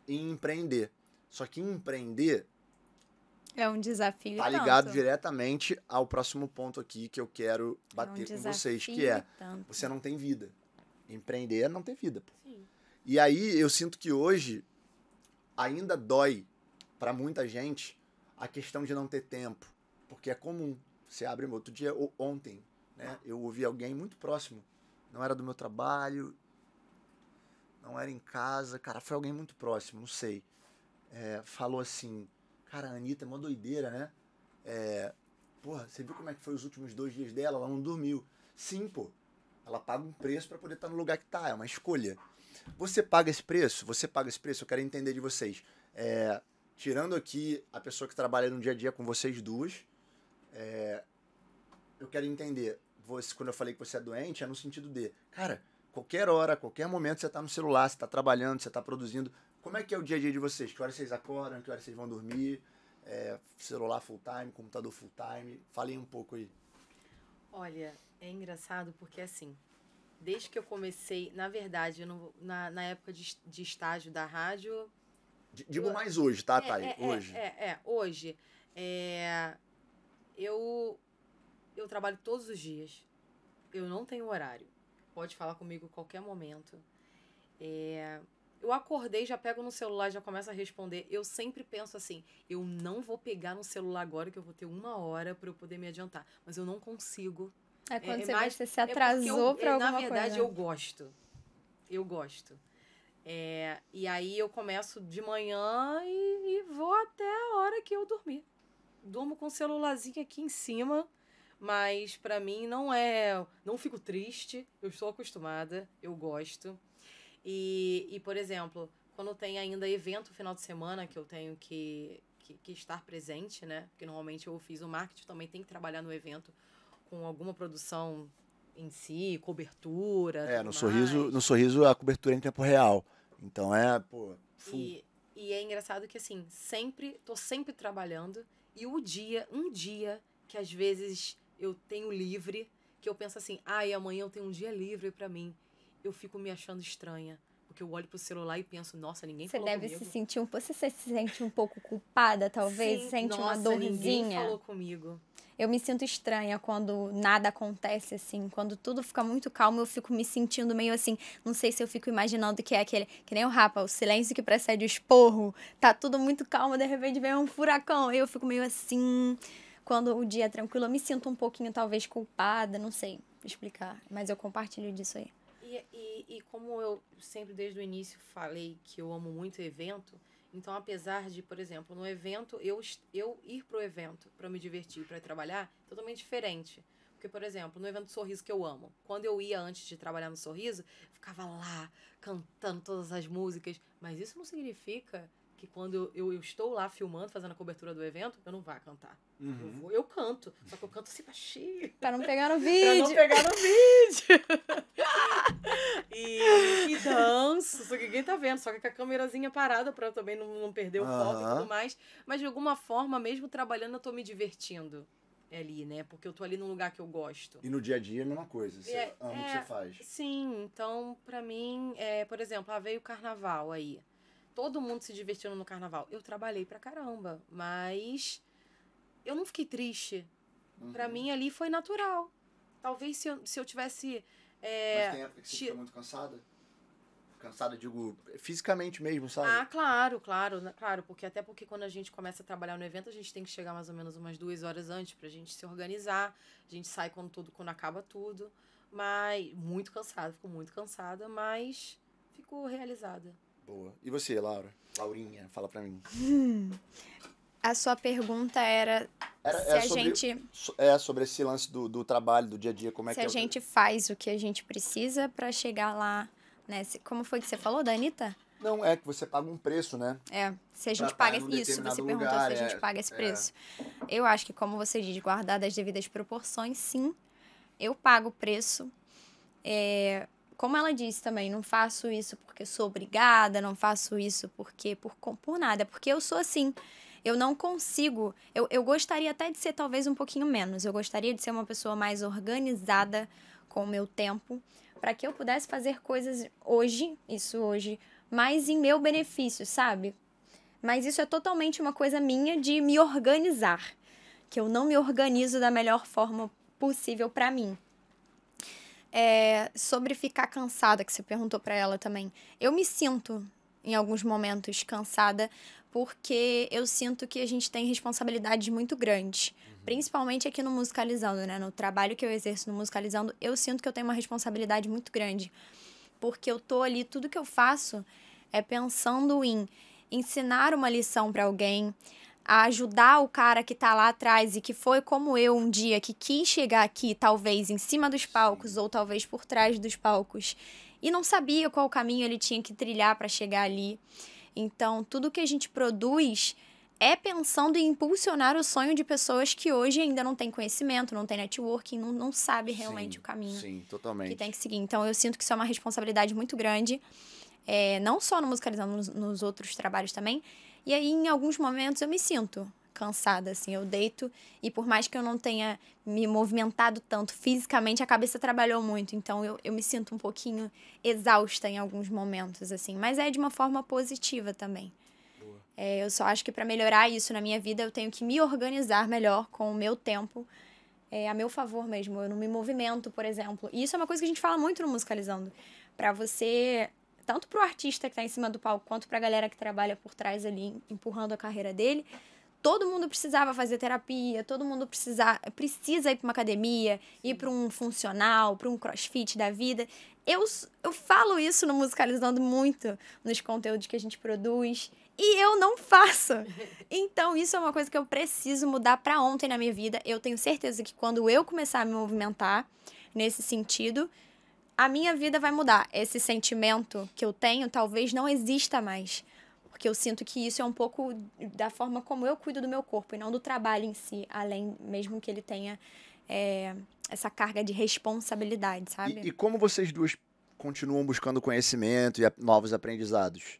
em empreender. Só que empreender é um desafio tá ligado diretamente ao próximo ponto aqui que eu quero bater com vocês, que você não tem vida. Empreender é não ter vida, pô. Sim. E aí eu sinto que hoje ainda dói pra muita gente a questão de não ter tempo, porque é comum. Você abre outro dia, ontem, né? Eu ouvi alguém muito próximo, não era do meu trabalho, não era em casa, cara, foi alguém muito próximo, não sei. Falou assim, cara, a Anitta é uma doideira, né? Porra, você viu como é que foi os últimos 2 dias dela? Ela não dormiu. Sim, pô. Ela paga um preço pra poder estar no lugar que tá, é uma escolha. Você paga esse preço? Eu quero entender de vocês. Tirando aqui a pessoa que trabalha no dia a dia com vocês duas, eu quero entender, quando eu falei que você é doente, é no sentido de, cara, qualquer hora, qualquer momento você tá no celular, você tá trabalhando, você tá produzindo. Como é que é o dia a dia de vocês? Que horas vocês acordam? Que horas vocês vão dormir? Celular full time, computador full time? Falem um pouco aí. Olha, é engraçado porque assim, desde que eu comecei, na verdade, na época de estágio da rádio... Digo mais hoje, tá, Thay? Hoje. Hoje. Eu trabalho todos os dias. Eu não tenho horário. Pode falar comigo a qualquer momento. Eu acordei, já pego no celular, já começo a responder. Eu sempre penso assim, eu não vou pegar no celular agora que eu vou ter 1 hora para eu poder me adiantar. Mas eu não consigo. Quando você se atrasou pra alguma coisa. Na verdade, eu gosto. E aí eu começo de manhã e vou até a hora que eu dormir. Durmo com o celularzinho aqui em cima, mas pra mim não fico triste, eu estou acostumada, eu gosto. E por exemplo, quando tem ainda evento final de semana que eu tenho que estar presente, né? Porque normalmente eu fiz o marketing, também tem que trabalhar no evento com alguma produção em si, cobertura. No Sorriso a cobertura é em tempo real. Então full. E é engraçado que assim, tô sempre trabalhando, e um dia que às vezes eu tenho livre, que eu penso assim, amanhã eu tenho um dia livre pra mim, eu fico me achando estranha. Porque eu olho pro celular e penso, nossa, ninguém falou comigo. Você se sente um pouco culpada, talvez? Sim, sente uma dorzinha? Ninguém falou comigo. Eu me sinto estranha quando nada acontece, assim. Quando tudo fica muito calmo, eu fico me sentindo meio assim... Não sei se eu fico imaginando que é aquele... Que nem o Rapa, o silêncio que precede o esporro. Tá tudo muito calmo, de repente vem um furacão. Eu fico meio assim... Quando o dia é tranquilo, eu me sinto um pouquinho, talvez, culpada. Não sei explicar, mas eu compartilho disso aí. E como eu sempre desde o início falei que eu amo muito evento, então apesar de, por exemplo, no evento, eu ir pro evento para me divertir, para trabalhar, é totalmente diferente. Porque, por exemplo, no evento do Sorriso que eu amo, quando eu ia antes de trabalhar no Sorriso, eu ficava lá cantando todas as músicas, mas isso não significa que quando eu estou lá filmando, fazendo a cobertura do evento, eu não vá cantar. Eu canto, só que eu canto assim baixinho. Pra não pegar no vídeo. Pra não pegar no vídeo. e danço, só que ninguém tá vendo, só que com a câmerazinha parada pra eu também não perder o foco e tudo mais. Mas de alguma forma, mesmo trabalhando, eu tô me divertindo ali, né? Porque eu tô ali num lugar que eu gosto. E no dia a dia é a mesma coisa, você ama o que você faz. Sim, então pra mim, por exemplo, veio o carnaval aí. Todo mundo se divertindo no carnaval. Eu trabalhei pra caramba, mas eu não fiquei triste. Pra mim ali foi natural. Talvez se eu tivesse... Mas tem época que você fica muito cansada? Cansada, digo, fisicamente mesmo, sabe? Claro, porque quando a gente começa a trabalhar no evento, a gente tem que chegar mais ou menos umas 2 horas antes pra gente se organizar. A gente sai quando acaba tudo. Mas fico muito cansada, mas fico realizada. Boa. E você, Laura? Laurinha, fala pra mim. A sua pergunta era sobre esse lance do trabalho, do dia a dia, como é que se a gente faz o que a gente precisa pra chegar lá, né? Como foi que você falou, da Anitta? Não, é que você paga um preço, né? Se a gente paga isso, você perguntou se a gente paga esse preço. Eu acho que, como você diz, guardar as devidas proporções, sim, eu pago o preço. Como ela disse também, não faço isso porque sou obrigada, não faço isso porque por nada, porque eu sou assim. Eu não consigo. Eu gostaria até de ser talvez um pouquinho menos. Eu gostaria de ser uma pessoa mais organizada com o meu tempo, para que eu pudesse fazer coisas hoje, mais em meu benefício, sabe? Mas isso é totalmente uma coisa minha de me organizar, que eu não me organizo da melhor forma possível para mim. Sobre ficar cansada, que você perguntou para ela também. Eu me sinto, em alguns momentos, cansada, porque eu sinto que a gente tem responsabilidades muito grandes. Principalmente aqui no Musicalizando, né? No trabalho que eu exerço no Musicalizando, eu sinto que eu tenho uma responsabilidade muito grande. Porque eu tô ali, tudo que eu faço é pensando em ensinar uma lição para alguém, a ajudar o cara que tá lá atrás e que foi como eu um dia, que quis chegar aqui, talvez em cima dos palcos ou talvez por trás dos palcos, e não sabia qual caminho ele tinha que trilhar para chegar ali. Então, tudo que a gente produz é pensando em impulsionar o sonho de pessoas que hoje ainda não têm conhecimento, não têm networking, não sabe realmente o caminho que tem que seguir. Então, eu sinto que isso é uma responsabilidade muito grande, não só no Musicalizando, nos outros trabalhos também. E aí, em alguns momentos, eu me sinto cansada, assim, eu deito e por mais que eu não tenha me movimentado tanto fisicamente, a cabeça trabalhou muito, então eu me sinto um pouquinho exausta em alguns momentos, assim, mas é de uma forma positiva também. Eu só acho que para melhorar isso na minha vida, eu tenho que me organizar melhor com o meu tempo, a meu favor mesmo, eu não me movimento, por exemplo, e isso é uma coisa que a gente fala muito no Musicalizando, para você... Tanto pro artista que tá em cima do palco, quanto pra galera que trabalha por trás ali, empurrando a carreira dele, todo mundo precisava fazer terapia, todo mundo precisa ir pra uma academia, ir pra um funcional, pra um crossfit da vida. Eu falo isso no Musicalizando muito, nos conteúdos que a gente produz, e eu não faço. Então, isso é uma coisa que eu preciso mudar pra ontem na minha vida. Eu tenho certeza que quando eu começar a me movimentar nesse sentido... a minha vida vai mudar. Esse sentimento que eu tenho talvez não exista mais. Porque eu sinto que isso é um pouco da forma como eu cuido do meu corpo e não do trabalho em si, além mesmo que ele tenha essa carga de responsabilidade, sabe? E como vocês duas continuam buscando conhecimento e novos aprendizados?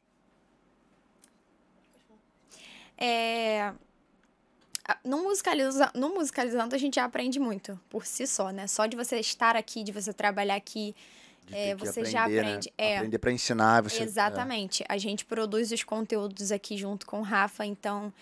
No Musicalizando a gente já aprende muito por si só, né? Só de você estar aqui, de você trabalhar aqui, você aprender, já aprende. Né? Aprender para ensinar. Exatamente. A gente produz os conteúdos aqui junto com o Rafa, então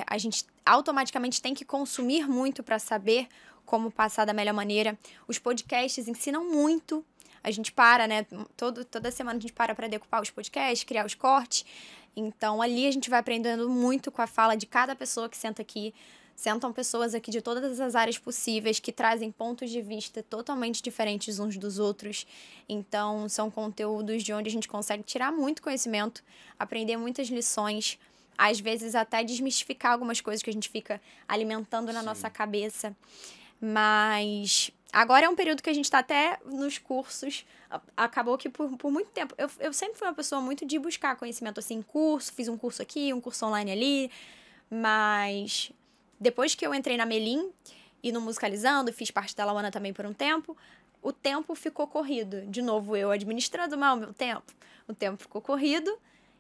a gente automaticamente tem que consumir muito para saber como passar da melhor maneira. Os podcasts ensinam muito. A gente para, né? Toda semana a gente para decupar os podcasts, criar os cortes. Então, ali a gente vai aprendendo muito com a fala de cada pessoa que senta aqui. Sentam pessoas aqui de todas as áreas possíveis, que trazem pontos de vista totalmente diferentes uns dos outros. Então, são conteúdos de onde a gente consegue tirar muito conhecimento, aprender muitas lições, às vezes até desmistificar algumas coisas que a gente fica alimentando na nossa cabeça. Mas agora é um período que a gente está até nos cursos. Acabou que por muito tempo... Eu sempre fui uma pessoa muito de buscar conhecimento, assim, curso. Fiz um curso aqui, um curso online ali. Mas depois que eu entrei na Melim e no Musicalizando, fiz parte da Lauana também por um tempo, o tempo ficou corrido. De novo, eu administrando mal o meu tempo. O tempo ficou corrido.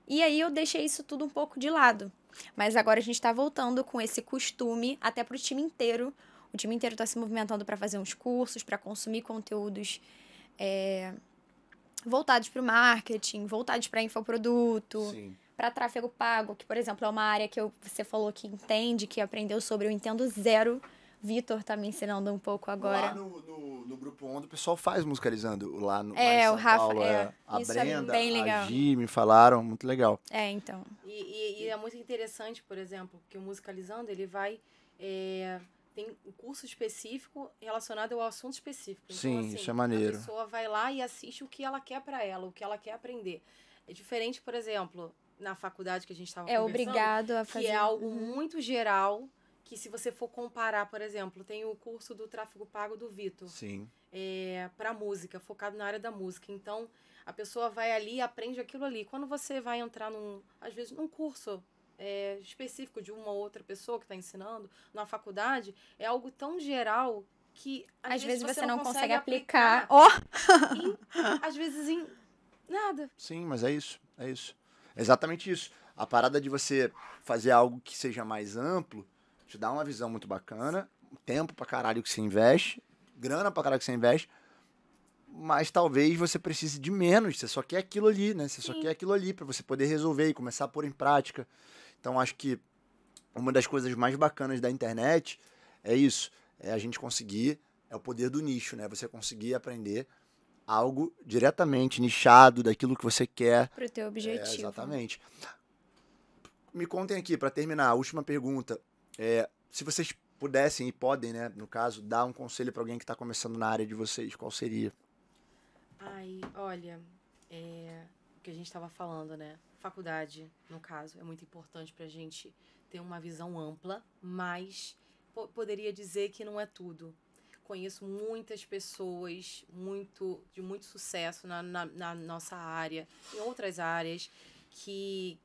E aí eu deixei isso tudo um pouco de lado. Mas agora a gente está voltando com esse costume até para o time inteiro. O time inteiro está se movimentando para fazer uns cursos, para consumir conteúdos voltados para o marketing, voltados para infoproduto, para tráfego pago, que, por exemplo, é uma área que você falou que entende, que aprendeu sobre. Eu entendo zero. Vitor está me ensinando um pouco agora. Lá no Grupo Onda, o pessoal faz Musicalizando. Lá no o Rafa, Paulo, a isso Brenda, é bem legal. a Gi me falaram, muito legal. Então. E é muito interessante, por exemplo, que o Musicalizando, ele vai... tem um curso específico relacionado ao assunto específico. Então, Sim, assim, isso é maneiro. A pessoa vai lá e assiste o que ela quer para ela, o que ela quer aprender. É diferente, por exemplo, na faculdade que a gente estava conversando. Obrigado a fazer. Que é algo muito geral, que se você for comparar, por exemplo, tem o curso do tráfego pago do Vitor. Sim. Para música, focado na área da música. Então, a pessoa vai ali e aprende aquilo ali. Quando você vai entrar, às vezes, num curso específico de uma ou outra pessoa que está ensinando, na faculdade, é algo tão geral que às vezes você não consegue aplicar. Às vezes em nada. Sim, mas é isso. Exatamente isso. A parada de você fazer algo que seja mais amplo te dá uma visão muito bacana, tempo pra caralho que você investe, grana pra caralho que você investe, mas talvez você precise de menos, você só quer aquilo ali, né? Você só quer aquilo ali pra você poder resolver e começar a pôr em prática. Então, acho que uma das coisas mais bacanas da internet é isso, é a gente conseguir, é o poder do nicho, né? Você conseguir aprender algo diretamente nichado daquilo que você quer. Pro teu objetivo. Exatamente. Me contem aqui, pra terminar, a última pergunta. Se vocês pudessem e podem, né, no caso, dar um conselho pra alguém que tá começando na área de vocês, qual seria? Olha, o que a gente estava falando, né? Faculdade, no caso, é muito importante pra gente ter uma visão ampla, mas poderia dizer que não é tudo. Conheço muitas pessoas de muito sucesso na nossa área, em outras áreas, que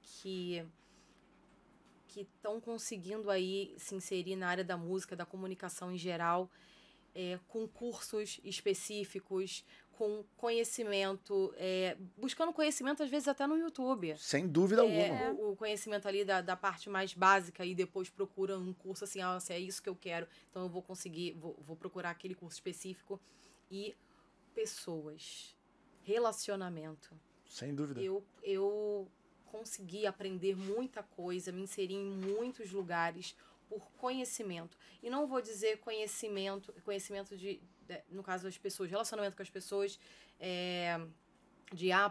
estão conseguindo aí se inserir na área da música, da comunicação em geral, com cursos específicos, com conhecimento, buscando conhecimento às vezes até no YouTube. Sem dúvida alguma. O conhecimento ali da parte mais básica e depois procura um curso assim, se é isso que eu quero, então eu vou conseguir, vou procurar aquele curso específico. E pessoas, relacionamento. Sem dúvida. Eu consegui aprender muita coisa, me inserir em muitos lugares por conhecimento. E não vou dizer conhecimento no caso das pessoas, relacionamento com as pessoas,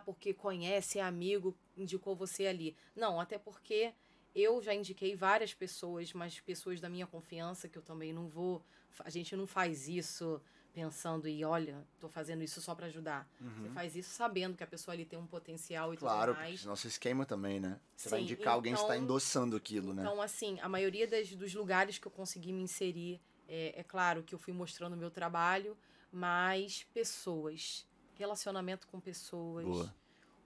porque conhece, é amigo, indicou você ali. Não, até porque eu já indiquei várias pessoas, mas pessoas da minha confiança, que eu também não vou... A gente não faz isso pensando olha, tô fazendo isso só para ajudar. Você faz isso sabendo que a pessoa ali tem um potencial e tudo mais. Claro, senão você esquema também, né? Você vai indicar alguém que está endossando aquilo, né? Então, assim, a maioria dos lugares que eu consegui me inserir, é claro que eu fui mostrando o meu trabalho, mas pessoas, relacionamento com pessoas, Boa.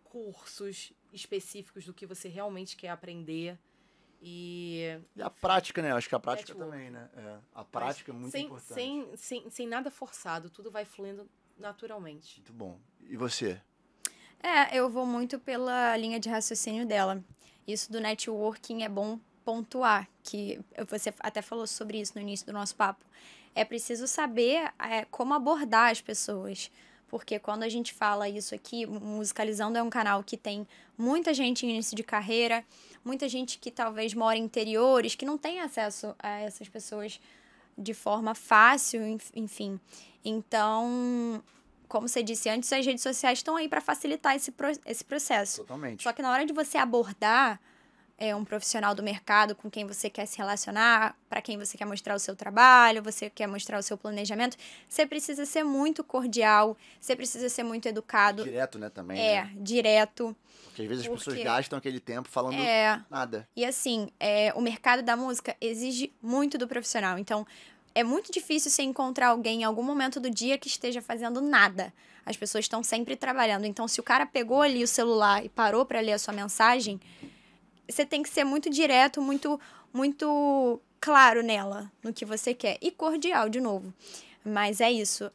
Cursos específicos do que você realmente quer aprender. E a prática, né? Acho que a prática também, né? A prática é muito importante. Sem nada forçado, tudo vai fluindo naturalmente. Muito bom. E você? Eu vou muito pela linha de raciocínio dela. Isso do networking é bom pontuar, que você até falou sobre isso no início do nosso papo. É preciso saber como abordar as pessoas. Porque quando a gente fala isso aqui, Musicalizando é um canal que tem muita gente em início de carreira, muita gente que talvez mora em interiores, que não tem acesso a essas pessoas de forma fácil, enfim. Então, como você disse antes, as redes sociais estão aí para facilitar esse processo. Totalmente. Só que na hora de você abordar um profissional do mercado com quem você quer se relacionar, para quem você quer mostrar o seu trabalho, você quer mostrar o seu planejamento, você precisa ser muito cordial, você precisa ser muito educado. Direto, né, também. né? Direto. Porque às vezes as pessoas gastam aquele tempo falando nada. E assim, o mercado da música exige muito do profissional. Então, é muito difícil você encontrar alguém em algum momento do dia que esteja fazendo nada. As pessoas estão sempre trabalhando. Então, se o cara pegou ali o celular e parou para ler a sua mensagem, você tem que ser muito direto, muito, muito claro nela, no que você quer. E cordial, de novo. Mas é isso.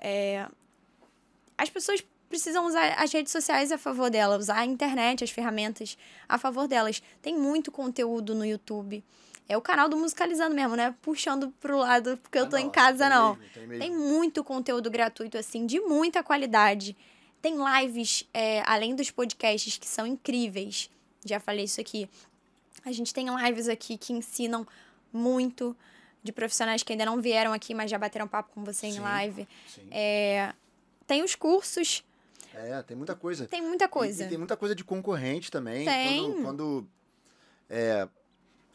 As pessoas precisam usar as redes sociais a favor dela, usar a internet, as ferramentas a favor delas. Tem muito conteúdo no YouTube. É o canal do Musicalizando mesmo, né? Puxando pro lado, porque eu tô em casa, não. Tem muito conteúdo gratuito, assim, de muita qualidade. Tem lives, além dos podcasts, que são incríveis. Já falei isso aqui. A gente tem lives aqui que ensinam muito, de profissionais que ainda não vieram aqui, mas já bateram papo com você em live. Sim. Tem os cursos. Tem muita coisa. Tem muita coisa. E tem muita coisa de concorrente também. Tem.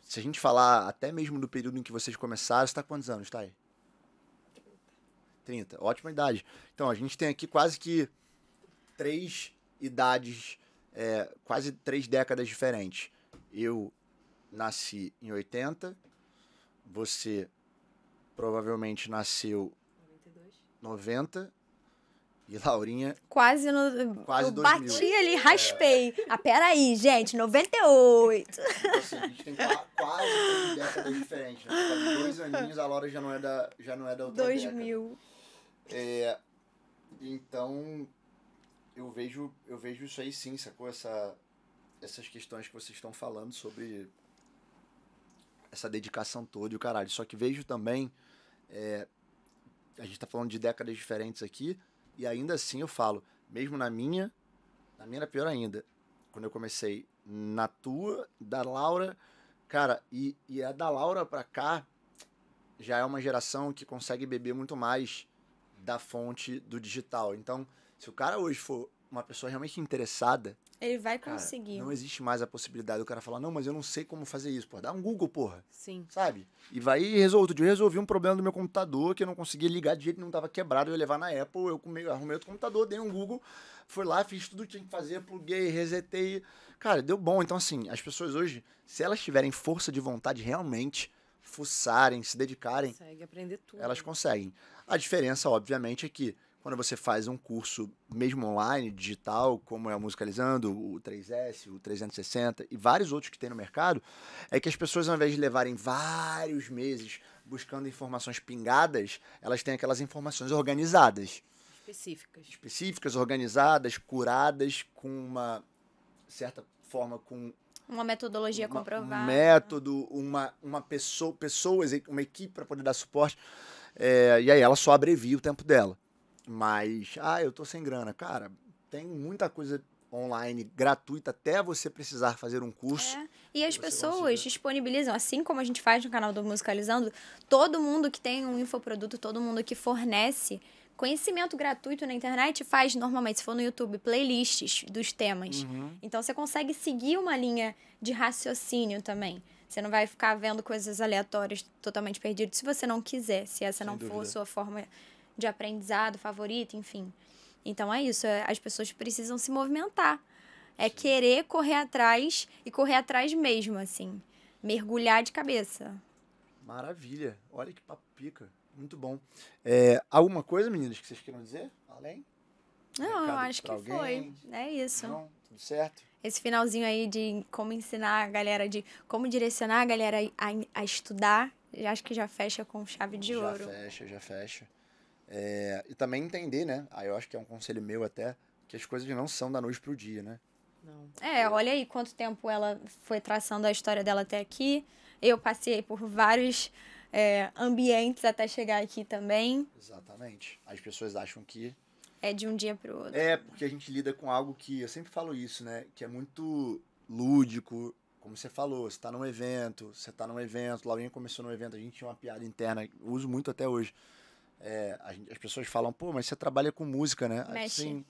Se a gente falar até mesmo do período em que vocês começaram, você tá com quantos anos, Thay? 30. Ótima idade. Então, a gente tem aqui quase que 3 idades, quase 3 décadas diferentes. Eu nasci em 80, você provavelmente nasceu 90 e Laurinha quase quase eu 2000. bati ali, raspei. Peraí, gente, 98. Então, assim, a gente tem quase 3 décadas diferentes. Né? Faz 2 aninhos, a Laura já não é da outra 2000. década. Então, eu vejo isso aí sim, sacou? Essas questões que vocês estão falando sobre essa dedicação toda e o caralho. Só que vejo também, a gente tá falando de décadas diferentes aqui, e ainda assim eu falo, mesmo na minha era pior ainda. Quando eu comecei na tua, da Laura, cara, e a da Laura pra cá já é uma geração que consegue beber muito mais da fonte do digital. Então, se o cara hoje for uma pessoa realmente interessada, ele vai conseguir. Cara, não existe mais a possibilidade do cara falar, não, mas eu não sei como fazer isso, pô. Dá um Google, porra. Sim. Sabe? E vai e resolve. Outro dia eu resolvi um problema do meu computador que eu não conseguia ligar de jeito que não tava quebrado. Eu ia levar na Apple, arrumei outro computador, dei um Google, fui lá, fiz tudo que tinha que fazer, pluguei, resetei. Cara, deu bom. Então, assim, as pessoas hoje, se elas tiverem força de vontade realmente, fuçarem, se dedicarem, Consegue aprender tudo. elas conseguem. A diferença, obviamente, é que quando você faz um curso, mesmo online, digital, como é o Musicalizando, o 3S, o 360 e vários outros que tem no mercado, é que as pessoas, ao invés de levarem vários meses buscando informações pingadas, elas têm aquelas informações organizadas. Específicas, organizadas, curadas, com uma certa forma, com uma metodologia comprovada. Um método, uma pessoas, uma equipe para poder dar suporte. E aí ela só abrevia o tempo dela. Mas, eu tô sem grana. Cara, tem muita coisa online gratuita até você precisar fazer um curso. E as pessoas disponibilizam, assim como a gente faz no canal do Musicalizando, todo mundo que tem um infoproduto, todo mundo que fornece conhecimento gratuito na internet faz normalmente, se for no YouTube, playlists dos temas. Então você consegue seguir uma linha de raciocínio também. Você não vai ficar vendo coisas aleatórias totalmente perdidas se você não quiser, se essa não for a sua forma de aprendizado favorito, enfim. Então é isso, as pessoas precisam se movimentar. Querer correr atrás e correr atrás mesmo, assim. Mergulhar de cabeça. Maravilha. Olha que papo pica. Muito bom. Alguma coisa, meninas, que vocês queiram dizer? Além? Não, eu acho que foi. É isso. Não, tudo certo? Esse finalzinho aí de como ensinar a galera, de como direcionar a galera a estudar, acho que já fecha com chave de ouro. Já fecha. E também entender, né? Aí eu acho que é um conselho meu até, que as coisas não são da noite pro dia, né? Não. Olha aí quanto tempo ela foi traçando a história dela até aqui. Eu passei por vários ambientes até chegar aqui também. Exatamente. As pessoas acham que é de um dia pro outro. Porque a gente lida com algo que, eu sempre falo isso, né? Que é muito lúdico, como você falou, você tá num evento, Laurinha começou num evento, a gente tinha uma piada interna, eu uso muito até hoje. As pessoas falam, pô, mas você trabalha com música, né? Mexe. Sim,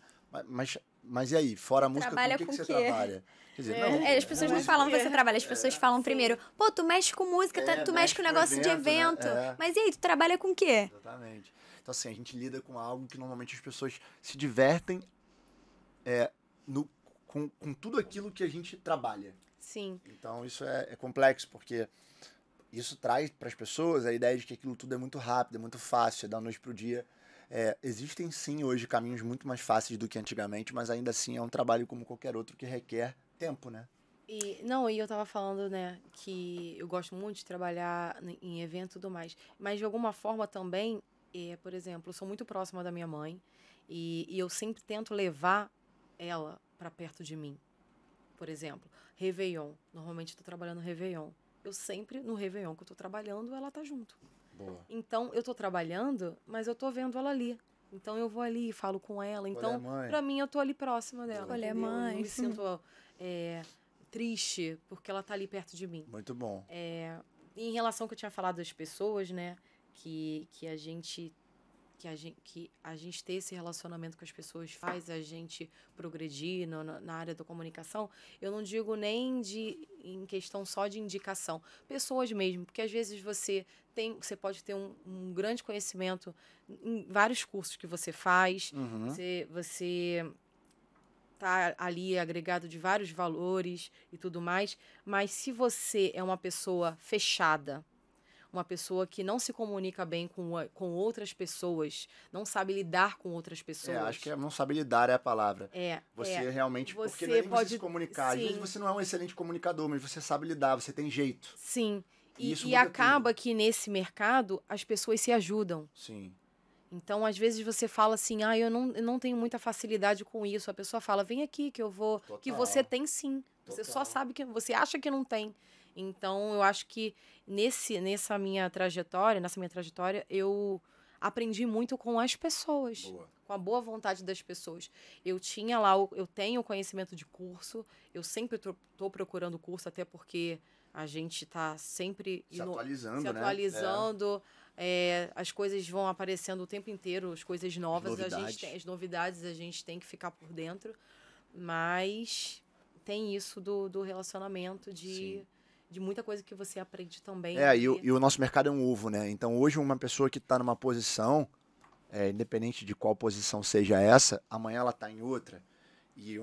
mas mas e aí? Fora a música, Trabalha com o com que o você quê? trabalha? Quer dizer, É. não... As pessoas não falam você trabalha, as pessoas falam primeiro, pô, tu mexe com música, tu mexe com negócio de evento. Né? Mas e aí, tu trabalha com o quê? Exatamente. Então, assim, a gente lida com algo que normalmente as pessoas se divertem com tudo aquilo que a gente trabalha. Sim. Então, isso é complexo, porque isso traz para as pessoas a ideia de que aquilo tudo é muito rápido, é muito fácil, é da noite pro dia. Existem, sim, hoje caminhos muito mais fáceis do que antigamente, mas ainda assim é um trabalho como qualquer outro que requer tempo, né? E eu tava falando, né, que eu gosto muito de trabalhar em evento e tudo mais. Mas, de alguma forma, também, por exemplo, eu sou muito próxima da minha mãe e eu sempre tento levar ela para perto de mim. Por exemplo, Réveillon. Normalmente eu tô trabalhando no Réveillon. Eu sempre, no Réveillon que eu tô trabalhando, ela tá junto. Boa. Então, eu tô trabalhando, mas eu tô vendo ela ali. Então, eu vou ali e falo com ela. Então, Olha, pra mim, eu tô ali próxima dela. Olha, entendeu? mãe. Eu não me sinto triste porque ela tá ali perto de mim. Muito bom. Em relação ao que eu tinha falado das pessoas, né? Que a gente ter esse relacionamento com as pessoas faz a gente progredir na área da comunicação, eu não digo nem em questão só de indicação. Pessoas mesmo, porque às vezes você pode ter um grande conhecimento em vários cursos que você faz, você tá ali agregado de vários valores e tudo mais, mas se você é uma pessoa fechada, uma pessoa que não se comunica bem com outras pessoas, não sabe lidar com outras pessoas. Acho que não sabe lidar é a palavra. Você realmente... Porque não é nem você se comunicar. Às vezes você não é um excelente comunicador, mas você sabe lidar, você tem jeito. Sim. E acaba que nesse mercado as pessoas se ajudam. Sim. Então, às vezes você fala assim, eu não tenho muita facilidade com isso. A pessoa fala, vem aqui que eu vou... Total. Que você tem sim. Total. Você só sabe que... Você acha que não tem. Então, eu acho que nessa minha trajetória, eu aprendi muito com as pessoas. Boa. Com a boa vontade das pessoas. Eu tenho conhecimento de curso, eu sempre tô procurando curso, até porque a gente tá sempre se atualizando, se né? atualizando. As coisas vão aparecendo o tempo inteiro, as coisas novas, as novidades a gente tem que ficar por dentro. Mas tem isso do relacionamento, de muita coisa que você aprende também. E o nosso mercado é um ovo, né? Então hoje uma pessoa que está numa posição, independente de qual posição seja essa, amanhã ela está em outra, e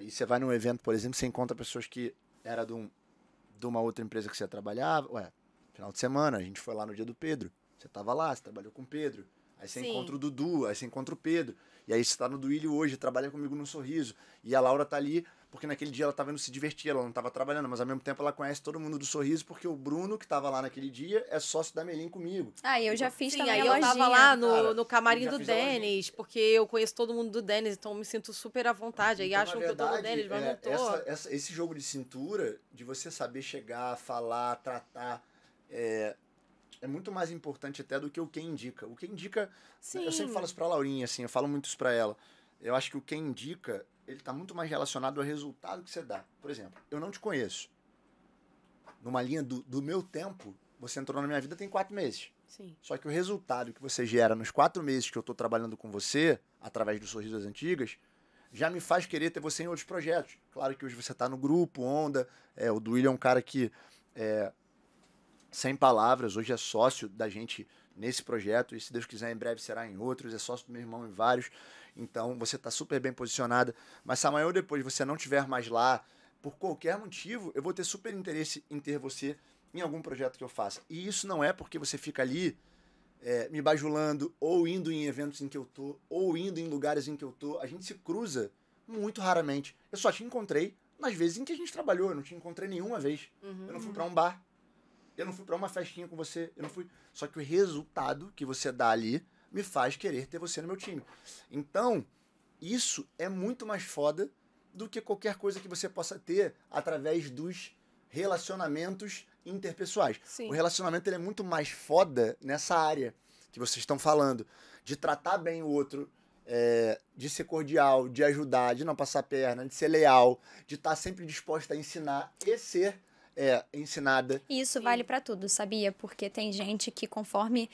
você vai num evento, por exemplo, você encontra pessoas que era de uma outra empresa que você trabalhava, final de semana, a gente foi lá no dia do Pedro, você estava lá, você trabalhou com o Pedro, aí você encontra o Dudu, aí você encontra o Pedro, e aí você está no Duílio hoje, trabalha comigo no Sorriso, e a Laura tá ali, porque naquele dia ela estava indo se divertir, ela não estava trabalhando, mas ao mesmo tempo ela conhece todo mundo do Sorriso, porque o Bruno, que estava lá naquele dia, é sócio da Melim comigo. Eu já fiz também aí a eu lojinha. tava lá Cara, no camarim já do fiz a lojinha. Denis, porque eu conheço todo mundo do Denis, então eu me sinto super à vontade. Aí Então, acham na que eu tô no verdade, Denis, mas não tô. Esse jogo de cintura, de você saber chegar, falar, tratar, é muito mais importante até do que o quem indica. O quem indica, Sim. eu sempre falo isso pra Laurinha, assim, eu falo muito isso pra ela. Eu acho que o quem indica, ele tá muito mais relacionado ao resultado que você dá. Por exemplo, eu não te conheço. Numa linha do meu tempo, você entrou na minha vida tem 4 meses. Sim. Só que o resultado que você gera nos 4 meses que eu tô trabalhando com você, através do Sorriso das Antigas, já me faz querer ter você em outros projetos. Claro que hoje você tá no grupo, Onda, o Duílio é um cara que, sem palavras, hoje é sócio da gente nesse projeto, e se Deus quiser, em breve será em outros, é sócio do meu irmão em vários. Então, você está super bem posicionada. Mas se amanhã ou depois você não estiver mais lá, por qualquer motivo, eu vou ter super interesse em ter você em algum projeto que eu faça. E isso não é porque você fica ali me bajulando, ou indo em eventos em que eu tô, ou indo em lugares em que eu tô. A gente se cruza muito raramente. Eu só te encontrei nas vezes em que a gente trabalhou. Eu não te encontrei nenhuma vez. Eu não fui para um bar. Eu não fui para uma festinha com você. Eu não fui. Só que o resultado que você dá ali me faz querer ter você no meu time. Então, isso é muito mais foda do que qualquer coisa que você possa ter através dos relacionamentos interpessoais. Sim. O relacionamento ele é muito mais foda nessa área que vocês estão falando, de tratar bem o outro, de ser cordial, de ajudar, de não passar perna, de ser leal, de estar sempre disposto a ensinar e ser é ensinada. E isso vale pra tudo, sabia? Porque tem gente que conforme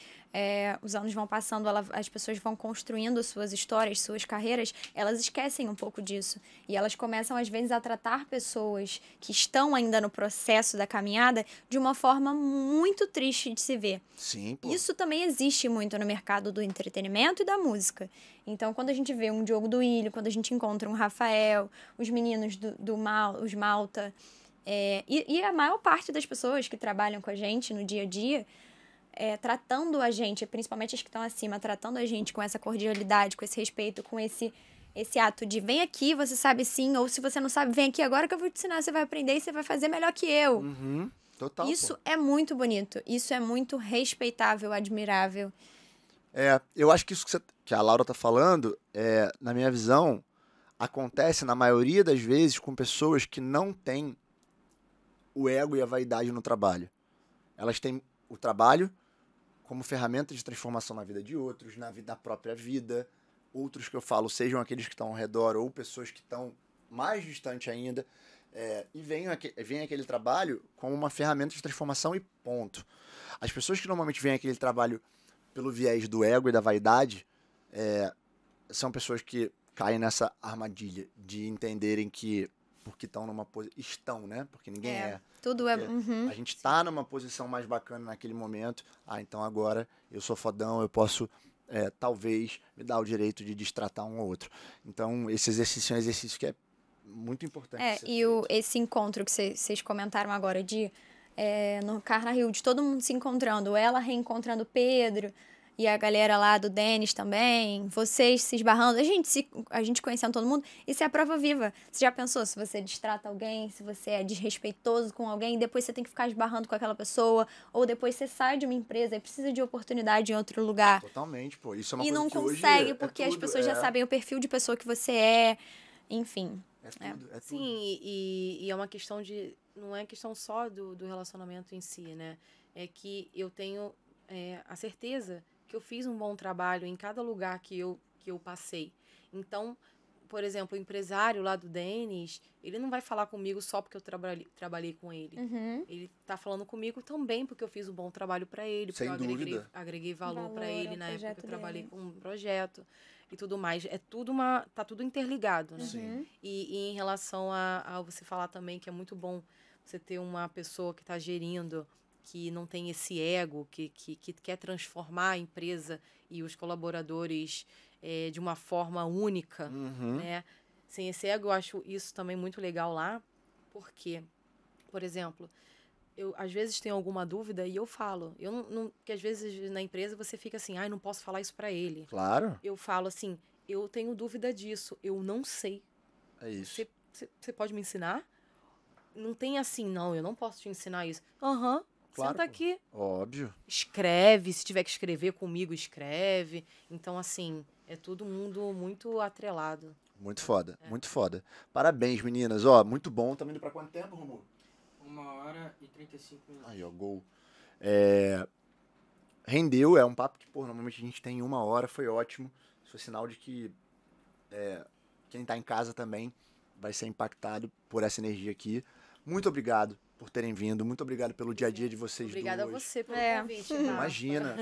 os anos vão passando, as pessoas vão construindo suas histórias, suas carreiras, elas esquecem um pouco disso. E elas começam, às vezes, a tratar pessoas que estão ainda no processo da caminhada de uma forma muito triste de se ver. Sim, pô. Isso também existe muito no mercado do entretenimento e da música. Então, quando a gente vê um Diogo Duílio, quando a gente encontra um Rafael, os meninos os Malta, e a maior parte das pessoas que trabalham com a gente no dia a dia, tratando a gente, principalmente as que estão acima, tratando a gente com essa cordialidade, com esse respeito, com esse ato de vem aqui, você sabe sim, ou se você não sabe, vem aqui agora que eu vou te ensinar, você vai aprender e você vai fazer melhor que eu. Uhum, total. Isso é muito bonito, isso é muito respeitável, admirável. Eu acho que isso que a Laura tá falando, na minha visão, acontece na maioria das vezes com pessoas que não têm o ego e a vaidade no trabalho. Elas têm o trabalho como ferramenta de transformação na vida de outros, na própria vida. Outros que eu falo, sejam aqueles que estão ao redor ou pessoas que estão mais distante ainda, e veem aquele trabalho como uma ferramenta de transformação e ponto. As pessoas que normalmente veem aquele trabalho pelo viés do ego e da vaidade, são pessoas que caem nessa armadilha de entenderem que porque estão numa posição... Estão, né? Porque ninguém é. Tudo A gente tá numa posição mais bacana naquele momento. Então agora eu sou fodão, eu posso, talvez, me dar o direito de destratar um ou outro. Então esse exercício é um exercício que é muito importante. Esse encontro que vocês comentaram agora no Carna Rio, de todo mundo se encontrando, ela reencontrando o Pedro... E a galera lá do Denis também, vocês se esbarrando, a gente conhecendo todo mundo, isso é a prova viva. Você já pensou se você destrata alguém, se você é desrespeitoso com alguém, depois você tem que ficar esbarrando com aquela pessoa, ou depois você sai de uma empresa e precisa de oportunidade em outro lugar. Totalmente, pô. Isso é uma e coisa não que hoje consegue, porque as tudo, pessoas já sabem o perfil de pessoa que você é, enfim. É tudo. Sim, e é uma questão de... Não é questão só do relacionamento em si, né? É que eu tenho a certeza que eu fiz um bom trabalho em cada lugar que eu passei. Então, por exemplo, o empresário lá do Denis, ele não vai falar comigo só porque eu trabalhei com ele. Ele tá falando comigo também porque eu fiz um bom trabalho para ele, porque eu agreguei valor para ele na época que eu trabalhei com um projeto e tudo mais. Tá tudo interligado, né? Sim. E em relação a você falar também que é muito bom você ter uma pessoa que está gerindo, que não tem esse ego, que quer transformar a empresa e os colaboradores de uma forma única, né? Sem esse ego, eu acho isso também muito legal lá, porque, por exemplo, eu às vezes tenho alguma dúvida e eu falo. Porque às vezes na empresa você fica assim, não posso falar isso para ele. Claro. Eu falo assim, eu tenho dúvida disso, eu não sei. É isso. Você pode me ensinar? Não tem assim, não, eu não posso te ensinar isso. Claro, senta aqui. Óbvio. Escreve, se tiver que escrever comigo, escreve. Então, assim, é todo mundo muito atrelado. Muito foda, muito foda. Parabéns, meninas. Muito bom. Estamos indo pra quanto tempo, Romulo? 1h35. Aí, gol. Rendeu, é um papo que, normalmente a gente tem 1 hora, foi ótimo. Isso foi sinal de que quem tá em casa também vai ser impactado por essa energia aqui. Muito obrigado por terem vindo. Muito obrigado pelo dia a dia de vocês duas. Obrigada a você pelo convite.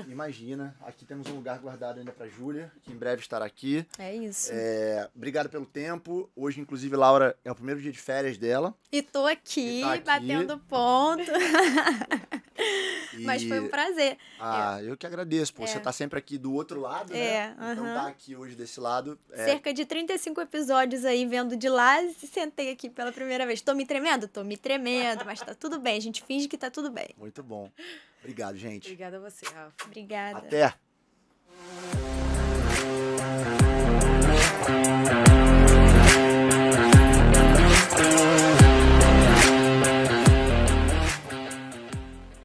Imagina. Aqui temos um lugar guardado ainda pra Júlia, que em breve estará aqui. É isso. Obrigado pelo tempo. Hoje, inclusive, Laura, é o primeiro dia de férias dela. E tô aqui, batendo ponto. Mas foi um prazer. Eu que agradeço. Você tá sempre aqui do outro lado, né? Então tá aqui hoje desse lado. Cerca de 35 episódios aí vendo de lá e sentei aqui pela primeira vez. Tô me tremendo? Tô me tremendo, mas tá tudo bem. A gente finge que tá tudo bem. Muito bom. Obrigado, gente. Obrigada a você, Rafa. Obrigada. Até!